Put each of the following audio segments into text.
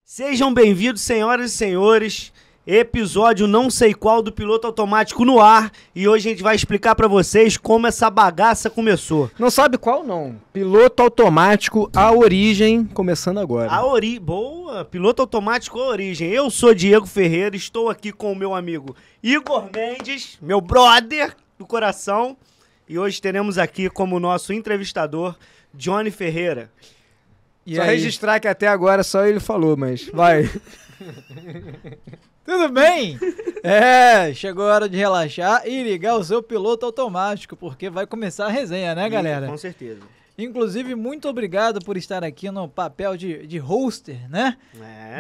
Sejam bem-vindos, senhoras e senhores, episódio não sei qual do Piloto Automático no ar, e hoje a gente vai explicar pra vocês como essa bagaça começou. Não sabe qual não? Piloto Automático, a origem, começando agora. Boa, Piloto Automático, a origem. Eu sou Diego Ferreira, estou aqui com o meu amigo Igor Mendes, meu brother do coração, e hoje teremos aqui como nosso entrevistador Johnny Ferreira. E só aí? Registrar que até agora só ele falou, mas vai. Tudo bem? Chegou a hora de relaxar e ligar o seu piloto automático, porque vai começar a resenha, né, galera? Com certeza. Inclusive, muito obrigado por estar aqui no papel de hoster, né?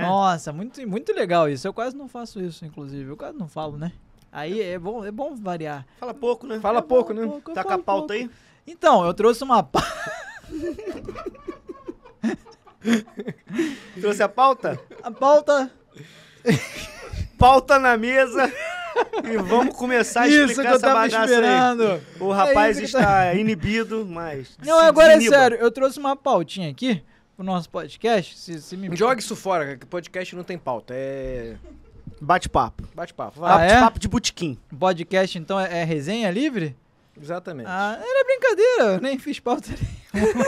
Nossa, muito legal isso. Eu quase não faço isso, inclusive. Eu quase não falo, né? Aí é bom variar. Fala pouco, né? Fala pouco, né? Tá com a pauta aí? Então, eu trouxe uma Trouxe a pauta? A pauta... Pauta na mesa e vamos começar a explicar essa bagaça esperando. aí. O rapaz está inibido, mas... Não, agora é sério, eu trouxe uma pautinha aqui pro nosso podcast. Se me... Joga isso fora, que podcast não tem pauta, é... Bate-papo. Bate-papo, vai. Bate-papo de botequim. Podcast, então, é resenha livre? Exatamente. Ah, era brincadeira, eu nem fiz pauta nenhuma.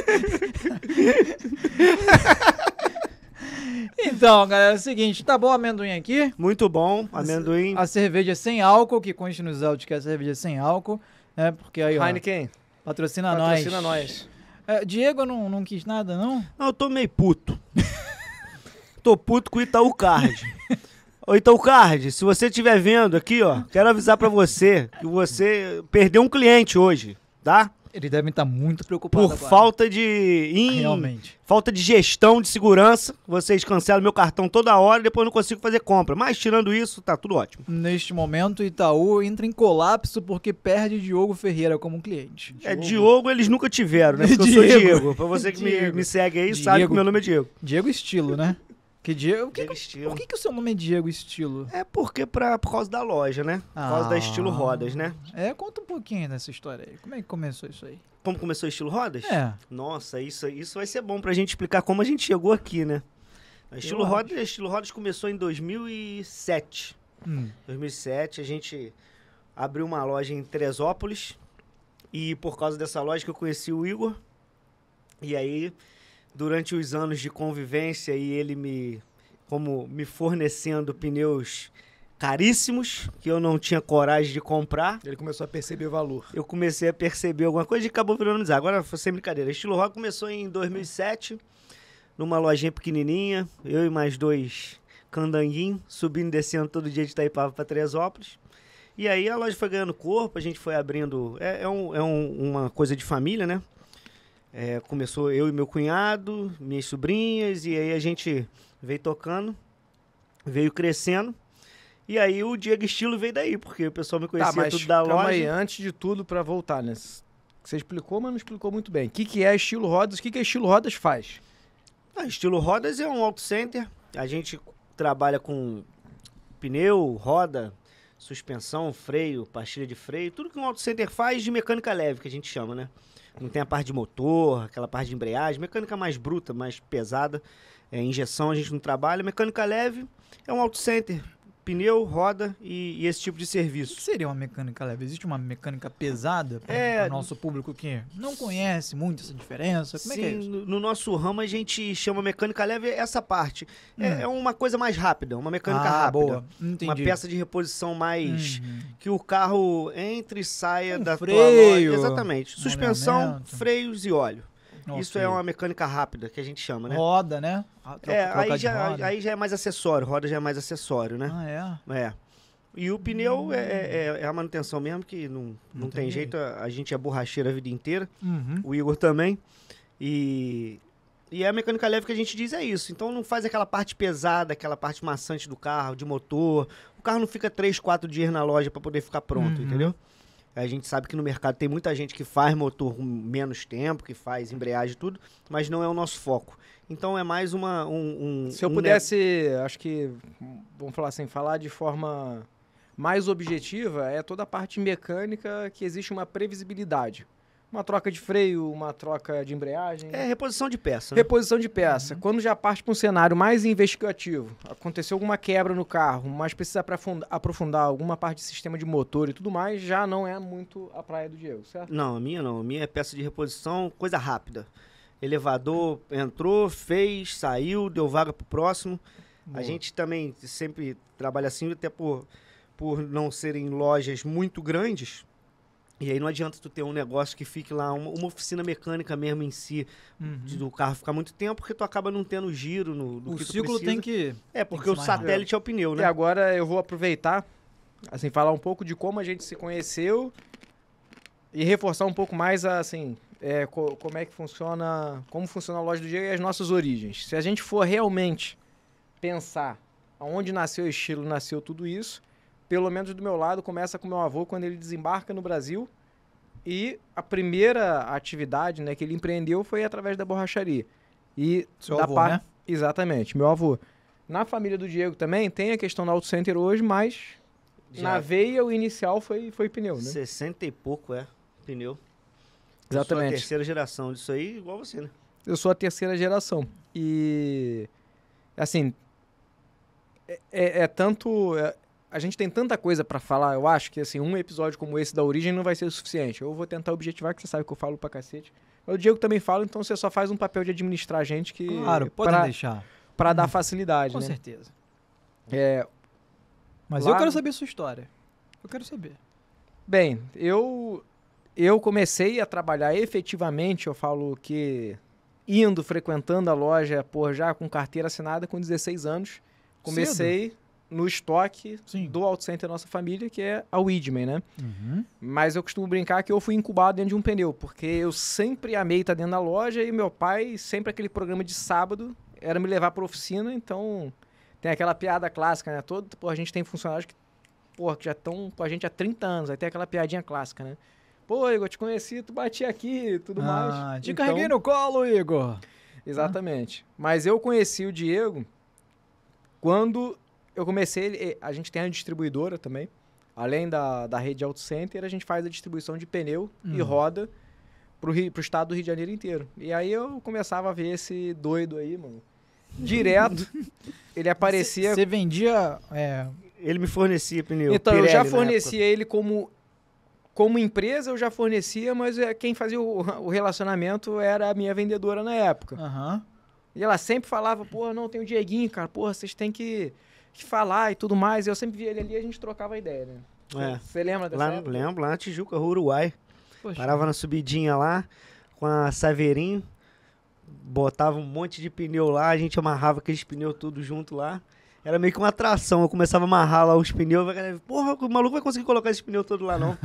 Então, galera, é o seguinte, tá bom o amendoim aqui? Muito bom, amendoim. A cerveja sem álcool, que conste nos áudios que é a cerveja sem álcool, né? Porque aí, ó, Heineken, patrocina nós. Diego não quis nada, não? Não, eu tô meio puto. Tô puto com o Itaú Card. Ô, Itaú Card, se você estiver vendo aqui, ó, quero avisar pra você que você perdeu um cliente hoje, tá? Eles devem estar muito preocupados Por agora. falta de... Realmente. Falta de gestão de segurança. Vocês cancelam meu cartão toda hora e depois eu não consigo fazer compra. Mas tirando isso, tá tudo ótimo. Neste momento, o Itaú entra em colapso porque perde Diogo Ferreira como cliente. Diogo eles nunca tiveram, né? Porque eu sou Diego. Pra você que me segue aí, sabe que meu nome é Diego. Diego Estilo, né? Diego Estilo. Por que o seu nome é Diego Estilo? É porque por causa da loja, né? Por causa da Estilo Rodas, né? Conta um pouquinho dessa história aí. Como é que começou isso aí? Como começou o Estilo Rodas? Nossa, isso vai ser bom pra gente explicar como a gente chegou aqui, né? A Estilo Rodas começou em 2007. 2007 a gente abriu uma loja em Teresópolis e por causa dessa loja que eu conheci o Igor. E aí, durante os anos de convivência e ele me fornecendo pneus caríssimos, que eu não tinha coragem de comprar. Ele começou a perceber o valor. Eu comecei a perceber alguma coisa e acabou virando amizade. Agora, foi sem brincadeira. Estilo Rock começou em 2007, numa lojinha pequenininha, eu e mais 2 candanguinhos, subindo e descendo todo dia de Itaipava para Teresópolis. E aí a loja foi ganhando corpo, a gente foi abrindo... uma coisa de família, né? Começou eu e meu cunhado, minhas sobrinhas, e aí a gente veio tocando, veio crescendo. E aí o Diego Estilo veio daí, porque o pessoal me conhecia tudo da loja. Calma aí, antes de tudo, pra voltar, né? Você explicou, mas não explicou muito bem. O que é Estilo Rodas? O que a Estilo Rodas faz? Estilo Rodas é um auto center. A gente trabalha com pneu, roda, suspensão, freio, pastilha de freio. Tudo que um auto center faz de mecânica leve, que a gente chama, né? Não tem a parte de motor, aquela parte de embreagem. Mecânica mais bruta, mais pesada. Injeção a gente não trabalha. Mecânica leve é um auto center. Pneu, roda e esse tipo de serviço. O que seria uma mecânica leve? Existe uma mecânica pesada para o nosso público que não conhece muito essa diferença? Como é que é isso? No nosso ramo a gente chama mecânica leve essa parte. É uma coisa mais rápida, uma mecânica rápida. Boa. Entendi. Uma peça de reposição mais... que o carro entre e saia da freio, tua loja. Exatamente. Suspensão, freios e óleo. Isso é uma mecânica rápida, que a gente chama, né? Roda, né? Aí já é mais acessório, roda já é mais acessório, né? E o pneu é a manutenção mesmo, que não tem jeito, a gente é borracheiro a vida inteira, o Igor também, e a mecânica leve que a gente diz é isso, então não faz aquela parte pesada, aquela parte maçante do carro, de motor, o carro não fica 3, 4 dias na loja para poder ficar pronto, entendeu? A gente sabe que no mercado tem muita gente que faz motor com menos tempo, que faz embreagem e tudo, mas não é o nosso foco. Então é mais Se eu pudesse, acho que, vamos falar assim, falar de forma mais objetiva, é toda a parte mecânica que existe uma previsibilidade. Uma troca de freio, uma troca de embreagem. É reposição de peça. Né? Reposição de peça. Quando já parte para um cenário mais investigativo, aconteceu alguma quebra no carro, mas precisa aprofundar alguma parte de sistema de motor e tudo mais, já não é muito a praia do Diego, certo? Não, a minha não. A minha é peça de reposição, coisa rápida. Elevador entrou, fez, saiu, deu vaga pro próximo. Boa. A gente também sempre trabalha assim, até por não serem lojas muito grandes. E aí não adianta tu ter um negócio que fique lá, uma oficina mecânica mesmo em si, do carro ficar muito tempo, porque tu acaba não tendo giro no que tu precisa. O ciclo tem que... porque o satélite é o pneu, né? E agora eu vou aproveitar, assim, falar um pouco de como a gente se conheceu e reforçar um pouco mais, assim, como é que funciona, como funciona a loja do Diego e as nossas origens. Se a gente for realmente pensar aonde nasceu o estilo, nasceu tudo isso, pelo menos do meu lado, começa com meu avô quando ele desembarca no Brasil e a primeira atividade, né, que ele empreendeu foi através da borracharia. E seu avô, né? Exatamente, meu avô. Na família do Diego também tem a questão do Auto Center hoje, mas na veia o inicial foi pneu, né? 60 e pouco, pneu. Exatamente. Eu sou a terceira geração disso aí, igual você, né? Eu sou a terceira geração. E, assim, a gente tem tanta coisa pra falar, eu acho que assim, um episódio como esse da origem não vai ser o suficiente. Eu vou tentar objetivar, que você sabe que eu falo pra cacete. O Diego também fala, então você só faz um papel de administrar a gente que... Claro, pode deixar. Pra dar facilidade, com né? certeza. Mas eu quero saber a sua história. Eu quero saber. Bem, eu comecei a trabalhar efetivamente, eu falo que frequentando a loja, já com carteira assinada com 16 anos. Comecei... Cedo. No estoque do Auto Center da nossa família, que é a Widman, né? Uhum. Mas eu costumo brincar que eu fui incubado dentro de um pneu, porque eu sempre amei estar dentro da loja e meu pai, sempre aquele programa de sábado, era me levar para a oficina, então tem aquela piada clássica, né? A gente tem funcionários que já estão com a gente há 30 anos, aí tem aquela piadinha clássica, né? Pô, Igor, te conheci, tu batia aqui e tudo mais. Te carreguei no colo, Igor. Exatamente. Mas eu conheci o Diego quando... Eu comecei, a gente tem a distribuidora também, além da rede Auto Center, a gente faz a distribuição de pneu e roda pro estado do Rio de Janeiro inteiro. E aí eu começava a ver esse doido aí, mano, direto, ele aparecia... Você vendia... Ele me fornecia pneu. Então, Pirelli, eu já fornecia ele como empresa, eu já fornecia, mas quem fazia o relacionamento era a minha vendedora na época. Uhum. E ela sempre falava, não, tem o Dieguinho, cara, vocês têm que falar e tudo mais. Eu sempre via ele ali e a gente trocava a ideia, né? Você lembra dessa época? Lembro, lá na Tijuca, Uruguai. Poxa. Parava na subidinha lá, com a Saveirinho, botava um monte de pneu lá, a gente amarrava aqueles pneus tudo junto lá. Era meio que uma atração, eu começava a amarrar lá os pneus, o maluco vai conseguir colocar esse pneu todo lá não.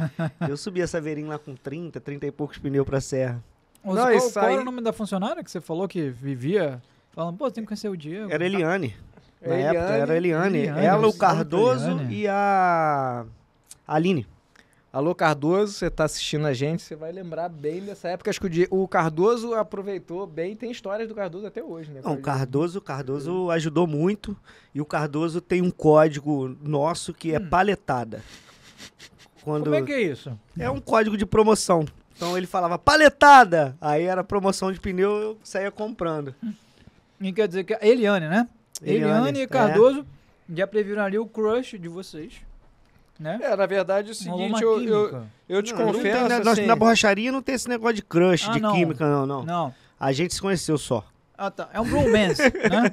Eu subia a Saveirinho lá com 30 e poucos pneus pra serra. Qual era o nome da funcionária que você falou que vivia falando, tem que conhecer o Diego? Era Eliane. Na época era a Eliane. Ela, o Cardoso e a Aline. Alô, Cardoso, você tá assistindo a gente, você vai lembrar bem dessa época. Acho que o Cardoso aproveitou bem, tem histórias do Cardoso até hoje, né? Não, o Cardoso ajudou muito e o Cardoso tem um código nosso que é paletada. Como é que é isso? É um código de promoção. Então ele falava paletada, aí era promoção de pneu, eu saía comprando. E quer dizer que a Eliane, né? Eliane e Cardoso já previram ali o crush de vocês, né? Na verdade é o seguinte, eu te confesso... Assim, na borracharia não tem esse negócio de crush, de química, não. A gente se conheceu só. Tá. É um bromance, né?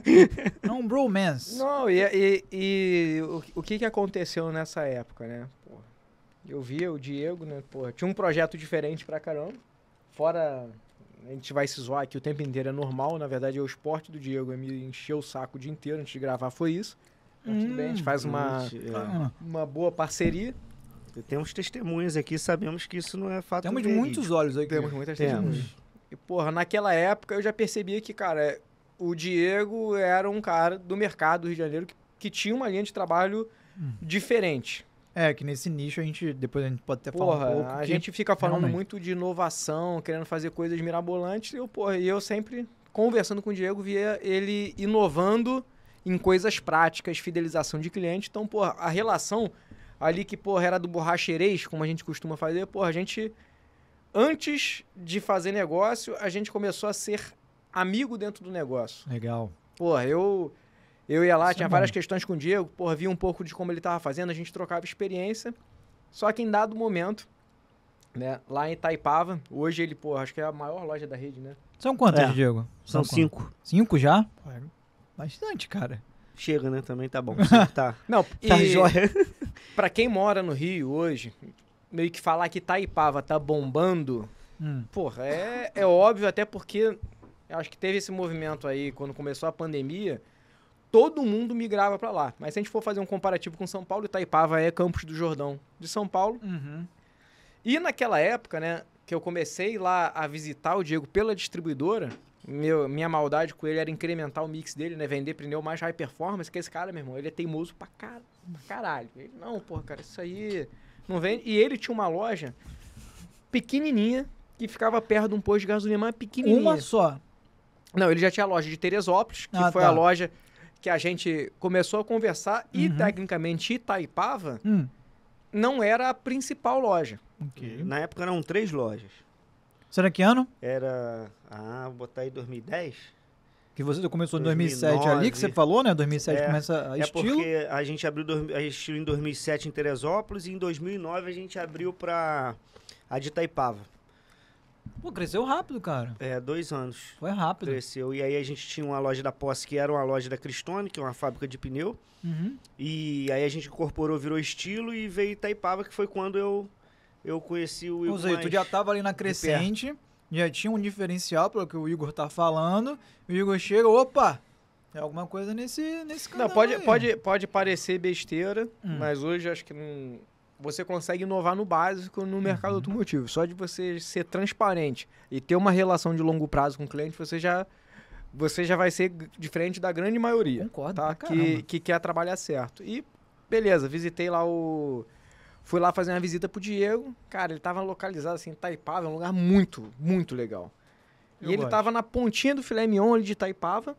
É um bromance. Não, e o que aconteceu nessa época, né? Eu via o Diego, né? Tinha um projeto diferente pra caramba. Fora... A gente vai se zoar aqui o tempo inteiro, é normal. Na verdade, o esporte do Diego é me encher o saco o dia inteiro antes de gravar, foi isso. Mas tudo bem, a gente faz uma boa parceria. Temos testemunhas aqui, sabemos que isso não é fato. Temos muitos olhos aqui. Temos muitas testemunhas. E, naquela época eu já percebia que, cara, o Diego era um cara do mercado do Rio de Janeiro que tinha uma linha de trabalho diferente. Que nesse nicho depois a gente pode até falar um pouco. A gente fica falando muito de inovação, querendo fazer coisas mirabolantes, e eu sempre, conversando com o Diego, via ele inovando em coisas práticas, fidelização de cliente. Então, a relação ali que, era do borracheirês, como a gente costuma fazer, a gente antes de fazer negócio, a gente começou a ser amigo dentro do negócio. Legal. Porra, eu ia lá, tinha várias questões com o Diego, porra, via um pouco de como ele tava fazendo, a gente trocava experiência. Só que em dado momento, né, lá em Itaipava, hoje ele, porra, acho que é a maior loja da rede, né? São quantas, Diego? São 5. 5 já? Bastante, cara. Chega, né? Também tá bom. Tá. Não, tá jóia. Pra quem mora no Rio hoje, meio que falar que Itaipava tá bombando, porra, é óbvio, até porque eu acho que teve esse movimento aí, quando começou a pandemia, todo mundo migrava pra lá. Mas se a gente for fazer um comparativo com São Paulo, Itaipava é Campos do Jordão de São Paulo. E naquela época, né, que eu comecei lá a visitar o Diego pela distribuidora, minha maldade com ele era incrementar o mix dele, né, vender pneu mais high performance, que esse cara, meu irmão, ele é teimoso pra caralho. Ele, não, porra, cara, isso aí não vende. E ele tinha uma loja pequenininha, que ficava perto de um posto de gasolina, mas pequenininha. Uma só? Não, ele já tinha a loja de Teresópolis, que foi a loja que a gente começou a conversar, e tecnicamente Itaipava não era a principal loja. Okay. Na época eram 3 lojas. Será que ano? Era, vou botar aí 2010. Que você começou em 2007 ali, que você falou, né? 2007 começa a estilo. Porque a gente abriu a estilo em 2007 em Teresópolis e em 2009 a gente abriu pra a de Itaipava. Pô, cresceu rápido, cara. 2 anos. Foi rápido. Cresceu. E aí a gente tinha uma loja da Posse, que era uma loja da Cristone, que é uma fábrica de pneu. E aí a gente incorporou, virou estilo e veio Itaipava, que foi quando eu conheci o Igor. Ou seja, tu já tava ali na crescente, já tinha um diferencial, pelo que o Igor tá falando. O Igor chega, opa, é alguma coisa nesse canal. Não, pode parecer besteira, mas hoje acho que você consegue inovar no básico no mercado automotivo. Só de você ser transparente e ter uma relação de longo prazo com o cliente, você já vai ser diferente da grande maioria. Concordo, tá? Que quer trabalhar certo. E beleza, visitei lá fui lá fazer uma visita pro Diego. Cara, ele tava localizado assim em Itaipava, é um lugar muito, muito legal. Ele tava na pontinha do filé mignon ali de Itaipava.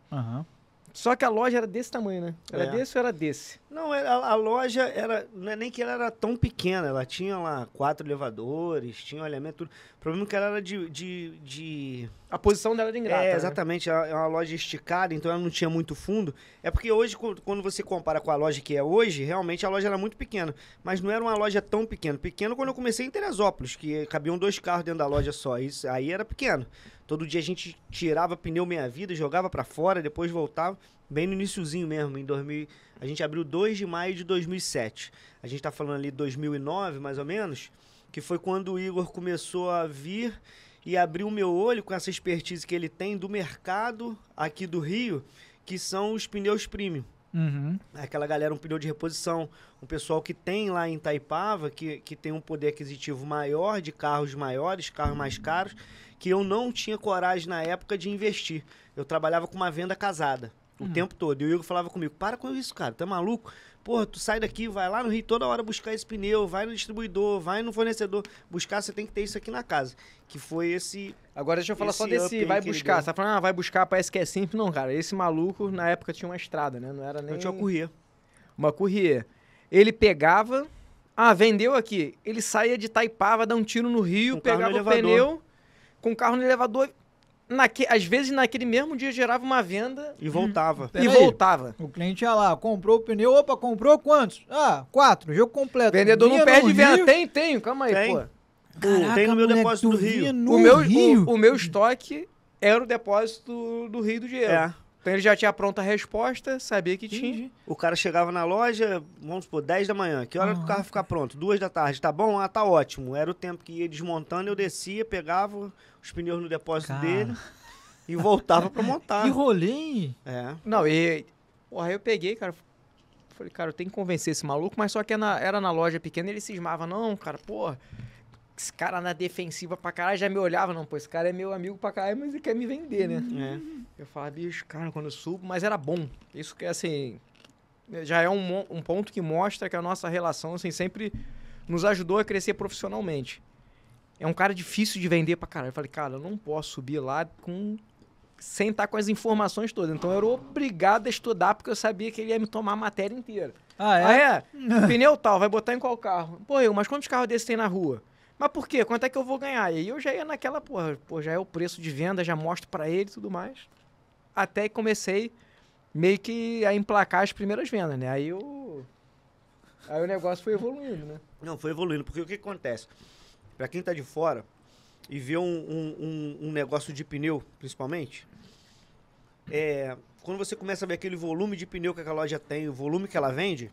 Só que a loja era desse tamanho, né? Era desse ou era desse? Não, a loja era... Não é nem que ela era tão pequena. Ela tinha lá 4 elevadores, tinha olhamento, tudo. O problema é que ela era de... A posição dela era ingrata. Exatamente. Ela é uma loja esticada, então ela não tinha muito fundo. É porque hoje, quando você compara com a loja que é hoje, realmente a loja era muito pequena. Mas não era uma loja tão pequena. Pequeno quando eu comecei em Teresópolis, que cabiam 2 carros dentro da loja só. Isso aí era pequeno. Todo dia a gente tirava pneu meia-vida, jogava pra fora, depois voltava. Bem no iniciozinho mesmo, em 2000. A gente abriu 2 de maio de 2007. A gente tá falando ali de 2009, mais ou menos, que foi quando o Igor começou a vir e abrir o meu olho com essa expertise que ele tem do mercado aqui do Rio, que são os pneus premium. Aquela galera, um pneu de reposição, um pessoal que tem lá em Itaipava, que tem um poder aquisitivo maior, de carros maiores, carros mais caros, que eu não tinha coragem na época de investir. Eu trabalhava com uma venda casada o tempo todo. E o Igor falava comigo, para com isso, cara, tá maluco? Porra, tu sai daqui, vai lá no Rio toda hora buscar esse pneu, vai no distribuidor, vai no fornecedor, buscar, você tem que ter isso aqui na casa. Que foi esse... Agora deixa eu falar só desse vai buscar. Você tá falando, vai buscar, parece que é simples. Não, cara, esse maluco na época tinha uma estrada, né? Não era nem... Eu tinha uma Courier. Uma Courier. Ele pegava, vendeu aqui. Ele saía de Itaipava, dá um tiro no Rio, pegava o pneu com o carro no elevador. Às vezes, naquele mesmo dia, gerava uma venda... E voltava. Voltava. O cliente ia lá, comprou o pneu. Opa, comprou quantos? 4, jogo completo. Vendedor não perde venda. Tenho. Calma aí, pô. Caraca, tem no meu moleque, depósito do Rio. O meu estoque era o depósito do Rio do Diego. Então ele já tinha pronta a resposta, sabia que tinha. O cara chegava na loja, vamos supor, 10 da manhã. Que hora que o carro ficar pronto? 2 da tarde. Tá bom? Tá ótimo. Era o tempo que ia desmontando, eu descia, pegava os pneus no depósito dele e voltava pra montar. Que rolê! Não, porra, eu peguei, cara. Falei, cara, eu tenho que convencer esse maluco, mas só que era na loja pequena, ele cismava. Não, cara, porra, esse cara na defensiva pra caralho já me olhava. Não, pô, esse cara é meu amigo pra caralho, mas ele quer me vender, né? Eu falava, bicho, cara, quando eu subo, mas era bom. Isso que, assim, já é um ponto que mostra que a nossa relação, assim, sempre nos ajudou a crescer profissionalmente. É um cara difícil de vender pra caralho. Eu falei, cara, eu não posso subir lá sem estar com as informações todas. Então eu era obrigado a estudar, porque eu sabia que ele ia me tomar a matéria inteira. Pneu tal, vai botar em qual carro? Pô, mas quantos carros desses tem na rua? Mas por quê? Quanto é que eu vou ganhar? E aí eu já ia naquela, pô, já é o preço de venda, já mostro pra ele e tudo mais. Até que comecei meio que a emplacar as primeiras vendas, né? Aí o negócio foi evoluindo, né? Não, foi evoluindo, porque o que acontece? Pra quem tá de fora e vê um negócio de pneu, principalmente, quando você começa a ver aquele volume de pneu que aquela loja tem, o volume que ela vende,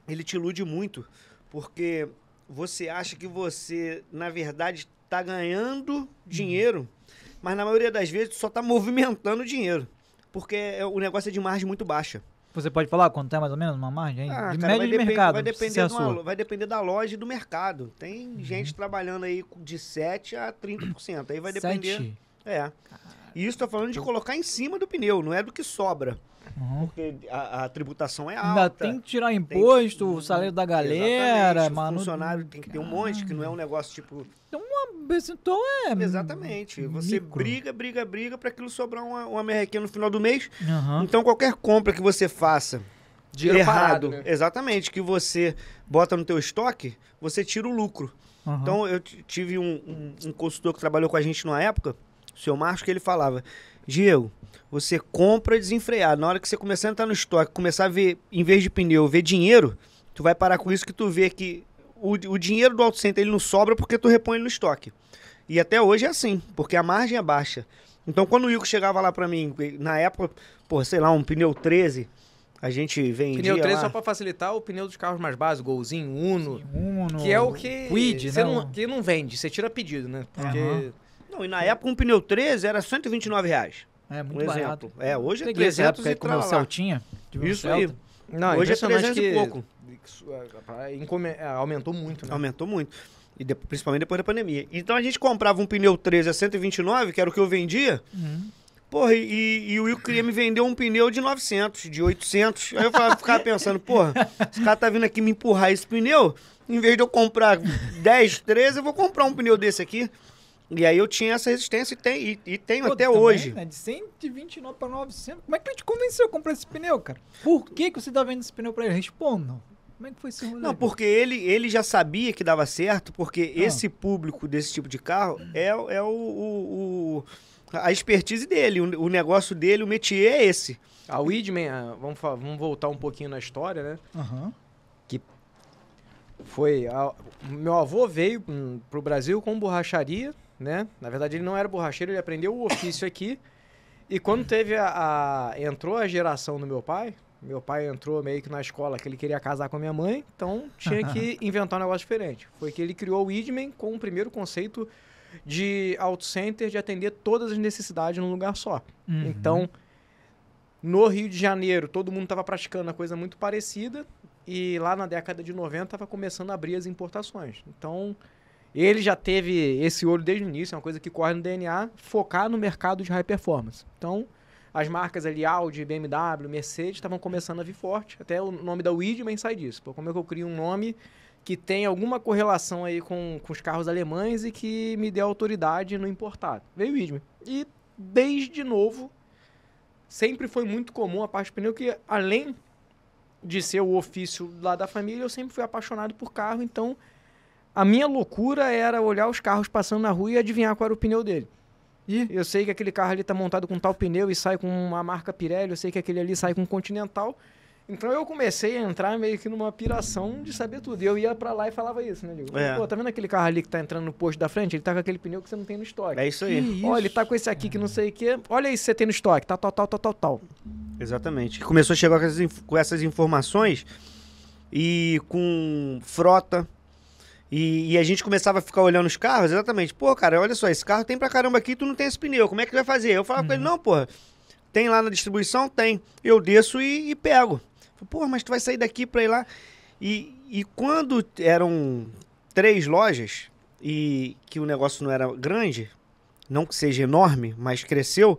ele te ilude muito, porque você acha que você, na verdade, está ganhando dinheiro, mas na maioria das vezes só está movimentando dinheiro, porque o negócio é de margem muito baixa. Você pode falar quanto é mais ou menos uma margem aí? De média de mercado, vai depender da loja e do mercado. Tem gente trabalhando aí de 7% a 30%. Aí vai depender... 7? E isso estou falando de colocar em cima do pneu, não é do que sobra. Porque a tributação é alta. Ainda tem que tirar imposto, o salário da galera, mano. O funcionário tem que ter um monte, que não é um negócio tipo... Então Exatamente. Você briga para aquilo sobrar uma merrequinha no final do mês. Uhum. Então qualquer compra que você faça dinheiro errado, parado, né? Exatamente, que você bota no teu estoque, você tira o lucro. Uhum. Então eu tive um consultor que trabalhou com a gente numa época, o seu Márcio, que ele falava: Diego, você compra desenfreado. Na hora que você começar a entrar no estoque, começar a ver, em vez de pneu, ver dinheiro, tu vai parar com isso, que tu vê que o dinheiro do Auto Center ele não sobra porque tu repõe ele no estoque. E até hoje é assim, porque a margem é baixa. Então quando o Wilco chegava lá pra mim, na época, sei lá, um pneu 13, a gente vendia pneu 13 lá. só pra facilitar o pneu dos carros mais básicos, Golzinho, Uno, Uno, que é o que Quid, você não vende, você tira pedido, né? Porque... Não, e na época um pneu 13 era R$129. É muito barato. Hoje é 300 e como o Celtinha. Isso aí. Não, hoje é 300 e pouco. Aumentou muito, né? Aumentou muito. E principalmente depois da pandemia. Então a gente comprava um pneu 13 a 129, que era o que eu vendia. Porra, e o Will queria me vender um pneu de 900, de 800. Aí eu ficava pensando, porra, esse cara tá vindo aqui me empurrar esse pneu, em vez de eu comprar 10, 13, eu vou comprar um pneu desse aqui. E aí eu tinha essa resistência e tenho até também, hoje. Né? De 129 para 900. Como é que ele te convenceu a comprar esse pneu, cara? Por que você tá vendo esse pneu pra ele? Respondam. Como é que foi esse rolê? Não, porque ele já sabia que dava certo, porque esse público desse tipo de carro é a expertise dele, o negócio dele, o métier é esse. A Widman, vamos voltar um pouquinho na história, né? Que foi... meu avô veio pro Brasil com borracharia, né? Na verdade, ele não era borracheiro, ele aprendeu o ofício aqui. E quando teve entrou a geração do meu pai entrou meio que na escola que ele queria casar com a minha mãe, então tinha que inventar um negócio diferente. Foi que ele criou o Widman com o primeiro conceito de auto center, de atender todas as necessidades num lugar só. Então, no Rio de Janeiro, todo mundo estava praticando uma coisa muito parecida, e lá na década de 90 estava começando a abrir as importações. Então, ele já teve esse olho desde o início, é uma coisa que corre no DNA, focar no mercado de high performance. Então, as marcas ali, Audi, BMW, Mercedes, estavam começando a vir forte. Até o nome da Widman sai disso. Pô, como é que eu crio um nome que tem alguma correlação aí com os carros alemães e que me dê autoridade no importado? Veio o Widman. E, desde novo, sempre foi muito comum a parte de pneu, que além de ser o ofício lá da família, eu sempre fui apaixonado por carro, então a minha loucura era olhar os carros passando na rua e adivinhar qual era o pneu dele. E eu sei que aquele carro ali tá montado com tal pneu e sai com uma marca Pirelli, eu sei que aquele ali sai com Continental. Então eu comecei a entrar meio que numa piração de saber tudo. E eu ia pra lá e falava isso, né, Diego? Pô, tá vendo aquele carro ali que tá entrando no posto da frente? Ele tá com aquele pneu que você não tem no estoque. É isso aí. Olha, ele tá com esse aqui que não sei o quê. Olha aí se você tem no estoque, tá tal. Exatamente. Começou a chegar com essas informações e com frota. E a gente começava a ficar olhando os carros, exatamente. Pô, cara, olha só, esse carro tem pra caramba aqui, tu não tem esse pneu, como é que vai fazer? Eu falava com ele, não, pô, tem lá na distribuição? Tem. Eu desço e pego. Pô, mas tu vai sair daqui pra ir lá. E quando eram 3 lojas e que o negócio não era grande, não que seja enorme, mas cresceu,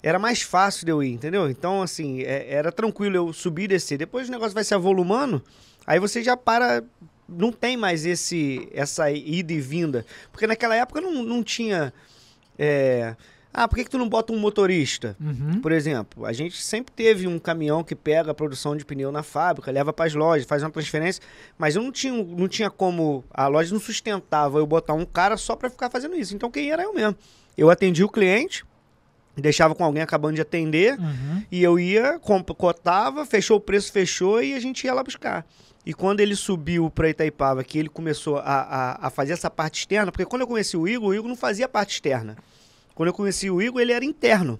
era mais fácil de eu ir, entendeu? Então, assim, era tranquilo eu subir e descer. Depois o negócio vai se avolumando, aí você já para... Não tem mais essa ida e vinda. Porque naquela época não tinha Ah, por que tu não bota um motorista? Por exemplo, a gente sempre teve um caminhão que pega a produção de pneu na fábrica, leva para as lojas, faz uma transferência, mas eu não tinha como, a loja não sustentava eu botar um cara só para ficar fazendo isso. Então quem era eu mesmo. Eu atendia o cliente, deixava com alguém acabando de atender, e eu ia, cotava, fechou o preço, fechou, e a gente ia lá buscar. E quando ele subiu para Itaipava, que ele começou a fazer essa parte externa, porque quando eu conheci o Igor não fazia parte externa. Quando eu conheci o Igor, ele era interno.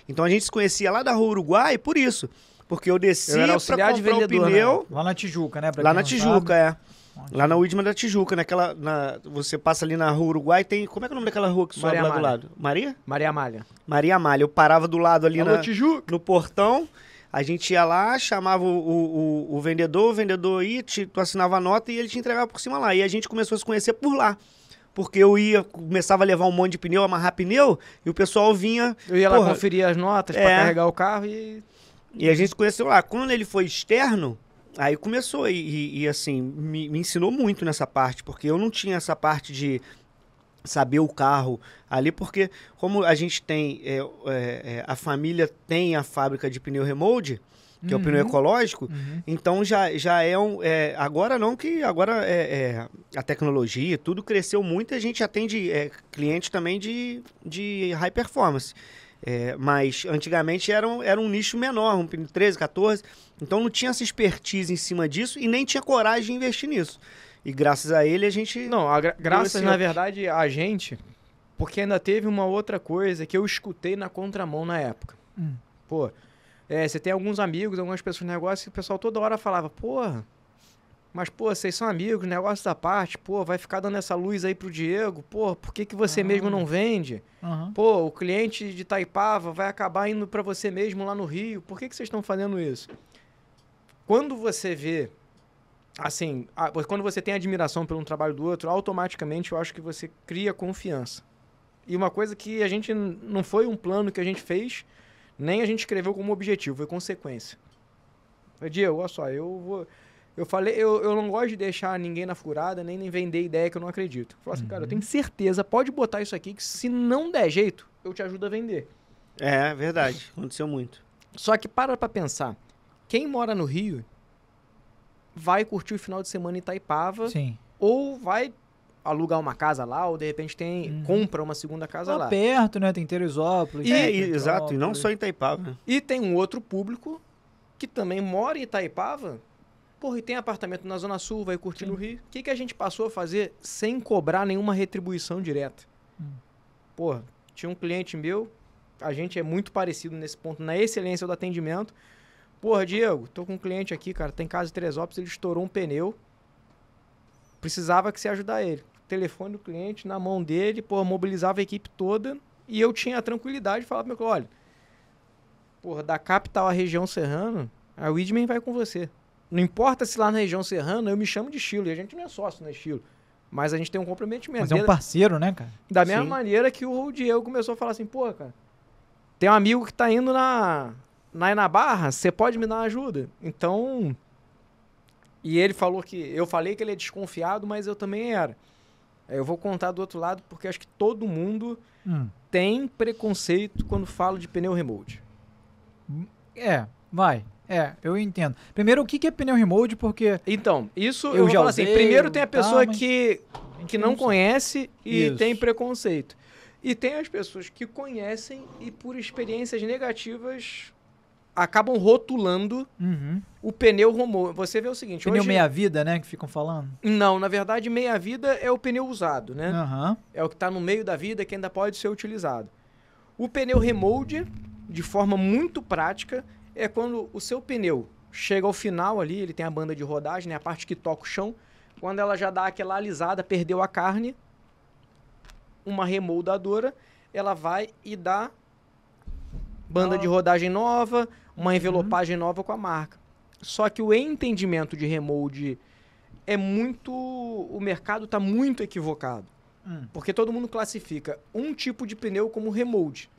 Então a gente se conhecia lá da Rua Uruguai por isso. Porque eu descia para comprar o pneu... Né? Lá na Tijuca, né? Lá na Tijuca, Lá na Widmer da Tijuca, você passa ali na Rua Uruguai, tem... Como é que é o nome daquela rua que sobe lá do lado? Maria? Maria Amália. Maria Amália. Eu parava do lado ali no portão, a gente ia lá, chamava o vendedor ia, tu assinava a nota e ele te entregava por cima lá. E a gente começou a se conhecer por lá. Porque começava a levar um monte de pneu, amarrar pneu, e o pessoal vinha... Eu ia lá conferir as notas para carregar o carro e a gente se conheceu lá. Quando ele foi externo, aí começou, e assim, me ensinou muito nessa parte, porque eu não tinha essa parte de saber o carro ali, porque como a gente tem, a família tem a fábrica de pneu remold, que é o pneu ecológico, então já é agora não, que agora a tecnologia, tudo cresceu muito e a gente atende cliente também de high performance. Mas antigamente era um nicho menor, um pneu 13, 14, então não tinha essa expertise em cima disso e nem tinha coragem de investir nisso. E graças a ele a gente... Não, graças na verdade a gente, porque ainda teve uma outra coisa que eu escutei na contramão na época. Pô... você tem alguns amigos, algumas pessoas no negócio, e o pessoal toda hora falava, porra, mas, pô, vocês são amigos, negócio da parte, pô, vai ficar dando essa luz aí pro Diego, pô, por que você mesmo não vende? Pô, o cliente de Itaipava vai acabar indo para você mesmo lá no Rio, por que vocês estão fazendo isso? Quando você vê, assim, quando você tem admiração pelo trabalho do outro, automaticamente eu acho que você cria confiança. E uma coisa que a gente, não foi um plano que a gente fez, nem a gente escreveu como objetivo, foi consequência. Diego, olha só, eu não gosto de deixar ninguém na furada, nem vender ideia que eu não acredito. Eu falei assim, cara, eu tenho certeza, pode botar isso aqui, que se não der jeito, eu te ajudo a vender. É verdade, aconteceu muito. Só que para pra pensar, quem mora no Rio vai curtir o final de semana em Itaipava, ou vai alugar uma casa lá, ou de repente compra uma segunda casa lá. Perto, né? Tem Teresópolis. Exato, e não só em Itaipava. E tem um outro público que também mora em Itaipava, porra, e tem apartamento na Zona Sul, vai curtir no Rio. O que a gente passou a fazer sem cobrar nenhuma retribuição direta? Porra, tinha um cliente meu, a gente é muito parecido nesse ponto, na excelência do atendimento. Porra, Diego, tô com um cliente aqui, cara, tem casa em Teresópolis, ele estourou um pneu, precisava que você ajudar ele. Telefone do cliente na mão dele, porra, mobilizava a equipe toda e eu tinha a tranquilidade de falar pro meu cliente, olha, porra, da capital à região serrana, a Widmer vai com você. Não importa se lá na região serrana eu me chamo de estilo, e a gente não é sócio na estilo, mas a gente tem um comprometimento. Mas é um parceiro, né, cara? Da mesma maneira que o Diego começou a falar assim, pô, cara, tem um amigo que tá indo na Barra, você pode me dar uma ajuda? Então... E ele falou que... Eu falei que ele é desconfiado, mas eu também era. Eu vou contar do outro lado, porque acho que todo mundo tem preconceito quando fala de pneu remold. Eu entendo. Primeiro, o que é pneu remold, porque... Então, isso eu já falo assim, primeiro tem a pessoa que não conhece e tem preconceito. E tem as pessoas que conhecem e por experiências negativas acabam rotulando o pneu remold. Você vê o seguinte... Pneu meia-vida, né, que ficam falando? Não, na verdade, meia-vida é o pneu usado, né? É o que está no meio da vida, que ainda pode ser utilizado. O pneu remold, de forma muito prática, é quando o seu pneu chega ao final ali, ele tem a banda de rodagem, né, a parte que toca o chão, quando ela já dá aquela alisada, perdeu a carne, uma remoldadora, ela vai e dá banda de rodagem nova, uma envelopagem nova com a marca. Só que o entendimento de remold é muito... O mercado está muito equivocado. Porque todo mundo classifica um tipo de pneu como remold.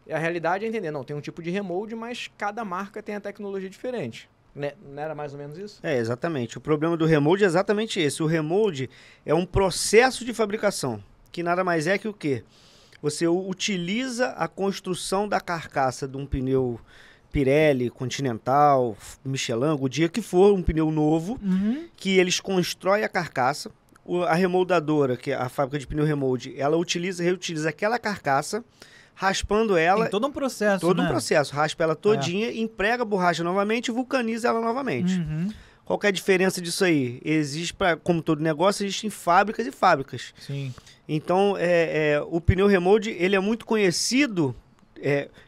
E a realidade é entender, não, tem um tipo de remold, mas cada marca tem a tecnologia diferente. Não era mais ou menos isso? Exatamente. O problema do remold é exatamente esse. O remold é um processo de fabricação, que nada mais é que o quê? você utiliza a construção da carcaça de um pneu Pirelli, Continental, Michelin, o dia que for, um pneu novo, que eles constroem a carcaça. A remoldadora, que é a fábrica de pneu remold, ela reutiliza aquela carcaça, raspando ela... Tem todo um processo, Todo um processo. Raspa ela todinha, emprega a borracha novamente e vulcaniza ela novamente. Qual que é a diferença disso aí? Existe, como todo negócio, existem fábricas e fábricas. Sim. Então, o pneu remold, ele é muito conhecido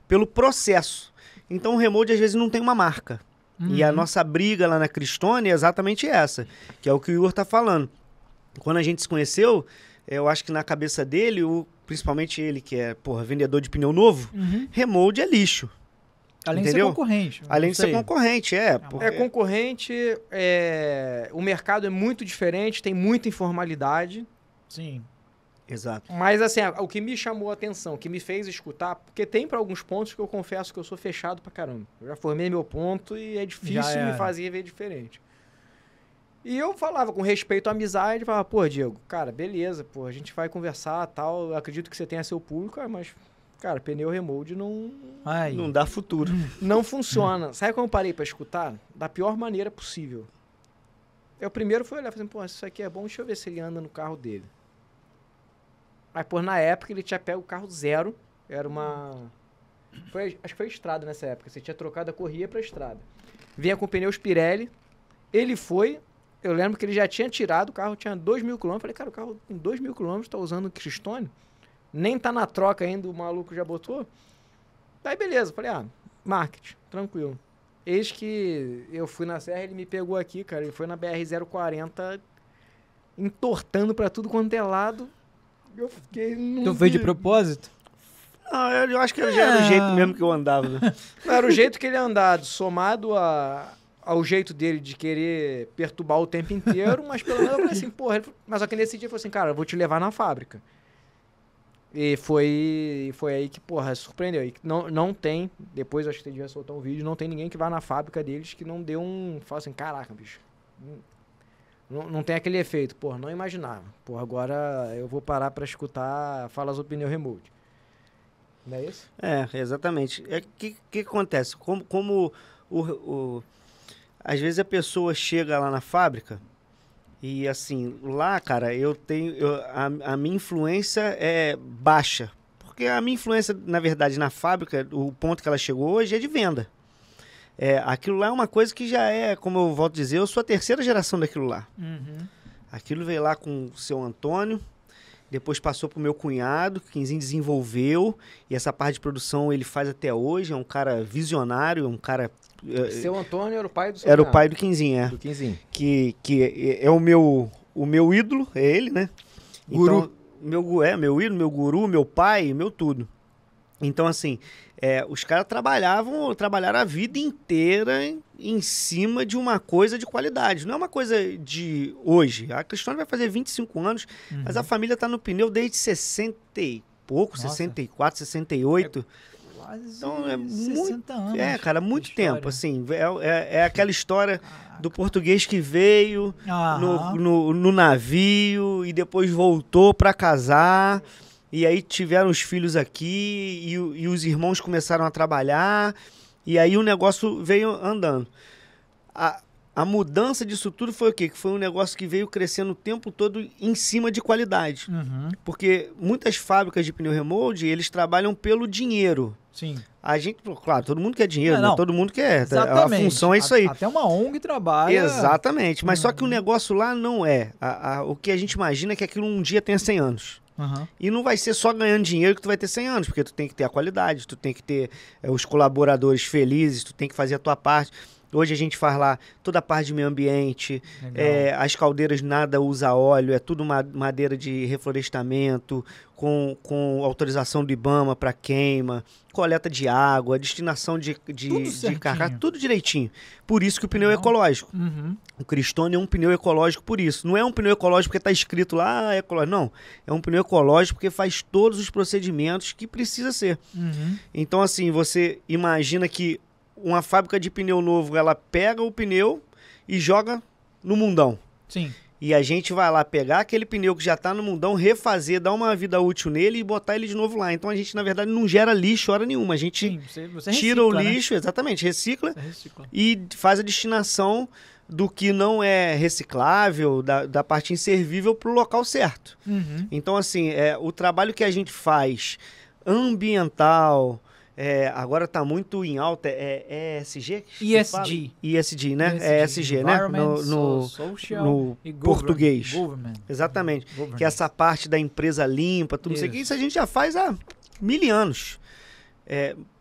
pelo processo. Então, o remold, às vezes, não tem uma marca. E a nossa briga lá na Cristone é exatamente essa, que é o que o Igor tá falando. Quando a gente se conheceu, eu acho que na cabeça dele, principalmente ele, que é, vendedor de pneu novo, remold é lixo. Além entendeu? de ser concorrente. Além de ser concorrente, É concorrente, o mercado é muito diferente, tem muita informalidade. Sim. Exato. Mas, assim, o que me chamou a atenção, o que me fez escutar, porque tem para alguns pontos que eu confesso que eu sou fechado pra caramba. Eu já formei meu ponto e é difícil me fazer ver diferente. E eu falava com respeito à amizade, falava, pô, Diego, cara, beleza, pô, a gente vai conversar e tal, eu acredito que você tenha seu público, mas, cara, pneu remold não dá futuro. Não funciona. Sabe como eu parei pra escutar? Da pior maneira possível. Eu primeiro fui olhar e falei, pô, isso aqui é bom, deixa eu ver se ele anda no carro dele. Aí, pô, na época ele tinha pego o carro zero, era uma... acho que foi estrada nessa época, você tinha trocado a correia pra estrada. Vinha com pneus Pirelli, ele foi... Eu lembro que ele já tinha tirado, o carro tinha 2.000 km. Falei, cara, o carro com 2.000 km tá usando o Cristone? Nem tá na troca ainda, o maluco já botou. Daí beleza, falei, marketing, tranquilo. Eis que eu fui na serra, ele me pegou aqui, cara, ele foi na BR-040, entortando pra tudo quanto é lado. Eu fiquei... Tu fez de propósito? Não, eu acho que já era o jeito mesmo que eu andava, né? Era o jeito que ele andava, somado ao jeito dele de querer perturbar o tempo inteiro, mas pelo menos eu falei assim, porra, mas só que nesse dia eu falei assim, cara, eu vou te levar na fábrica. E foi aí que, porra, surpreendeu. E não tem, depois acho que você já soltou um vídeo, não tem ninguém que vá na fábrica deles que não dê fala assim, caraca, bicho, não tem aquele efeito, porra, não imaginava. Porra, agora eu vou parar pra escutar falas do pneu remold. Não é isso? Exatamente. Que acontece? Como às vezes a pessoa chega lá na fábrica e, assim, lá, cara, a minha influência é baixa. Porque a minha influência, na verdade, na fábrica, o ponto que ela chegou hoje é de venda. Aquilo lá é uma coisa que já é, como eu volto a dizer, eu sou a terceira geração daquilo lá. Aquilo veio lá com o seu Antônio, depois passou pro meu cunhado, que Quinzinho desenvolveu, e essa parte de produção ele faz até hoje, é um cara visionário, é um cara... Seu Antônio era o pai do seu Era o pai do Quinzinho, Do Quinzinho. Que é o meu ídolo, é ele, né? Guru. Então, meu ídolo, meu guru, meu pai, meu tudo. Então, assim, os caras trabalharam a vida inteira em cima de uma coisa de qualidade. Não é uma coisa de hoje. A Cristone vai fazer 25 anos, mas a família está no pneu desde 60 e pouco, 64, 68. Então, é 60 anos. Cara, muito tempo, assim. É aquela história do português que veio no navio e depois voltou para casar. E aí tiveram os filhos aqui e os irmãos começaram a trabalhar. E aí o negócio veio andando. A mudança disso tudo foi o quê? Que foi um negócio que veio crescendo o tempo todo em cima de qualidade. Porque muitas fábricas de pneu remold, eles trabalham pelo dinheiro. Sim. A gente, claro, todo mundo quer dinheiro, né? Todo mundo quer. Exatamente. A função é isso aí. Até uma ONG trabalha. Exatamente. Mas só que o negócio lá não é. O que a gente imagina é que aquilo um dia tenha 100 anos. E não vai ser só ganhando dinheiro que tu vai ter 100 anos, porque tu tem que ter a qualidade, tu tem que ter os colaboradores felizes, tu tem que fazer a tua parte. Hoje a gente faz lá toda a parte de meio ambiente, as caldeiras nada usa óleo, é tudo madeira de reflorestamento, com autorização do IBAMA para queima, coleta de água, destinação de carcaça, tudo direitinho. Por isso que o pneu é ecológico. O Cristone é um pneu ecológico por isso. Não é um pneu ecológico porque está escrito lá, ecológico. Não, é um pneu ecológico porque faz todos os procedimentos que precisa ser. Então, assim, você imagina que uma fábrica de pneu novo, ela pega o pneu e joga no mundão. Sim. E a gente vai lá pegar aquele pneu que já está no mundão, refazer, dar uma vida útil nele e botar ele de novo lá. Então a gente, na verdade, não gera lixo hora nenhuma. A gente você tira recicla, o lixo, né? Exatamente, recicla e faz a destinação do que não é reciclável, da parte inservível, para o local certo. Então, assim, o trabalho que a gente faz ambiental... agora está muito em alta, ESG? ESG, né? ESG, né? No português. Exatamente. Que é essa parte da empresa limpa, tudo isso aqui, isso a gente já faz há 1000 anos,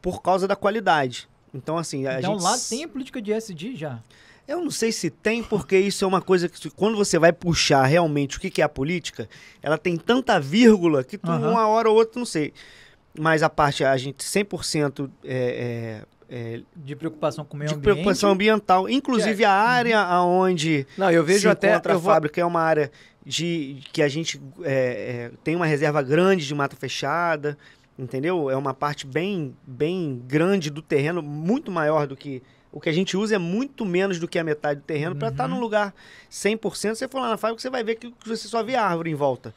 por causa da qualidade. Então, assim, a gente... lá tem a política de ESG já? Eu não sei se tem, porque isso é uma coisa que quando você vai puxar realmente o que é a política, ela tem tanta vírgula que tu, uma hora ou outra, não sei. Mas a parte, a gente 100% de preocupação com o meio ambiente. De preocupação ambiental. Inclusive a área onde eu vejo até a fábrica é uma área que a gente tem uma reserva grande de mata fechada, entendeu? É uma parte bem grande do terreno, muito maior do que... O que a gente usa é muito menos do que a metade do terreno para estar num lugar 100%. Você for lá na fábrica, você vai ver que você só vê árvore em volta.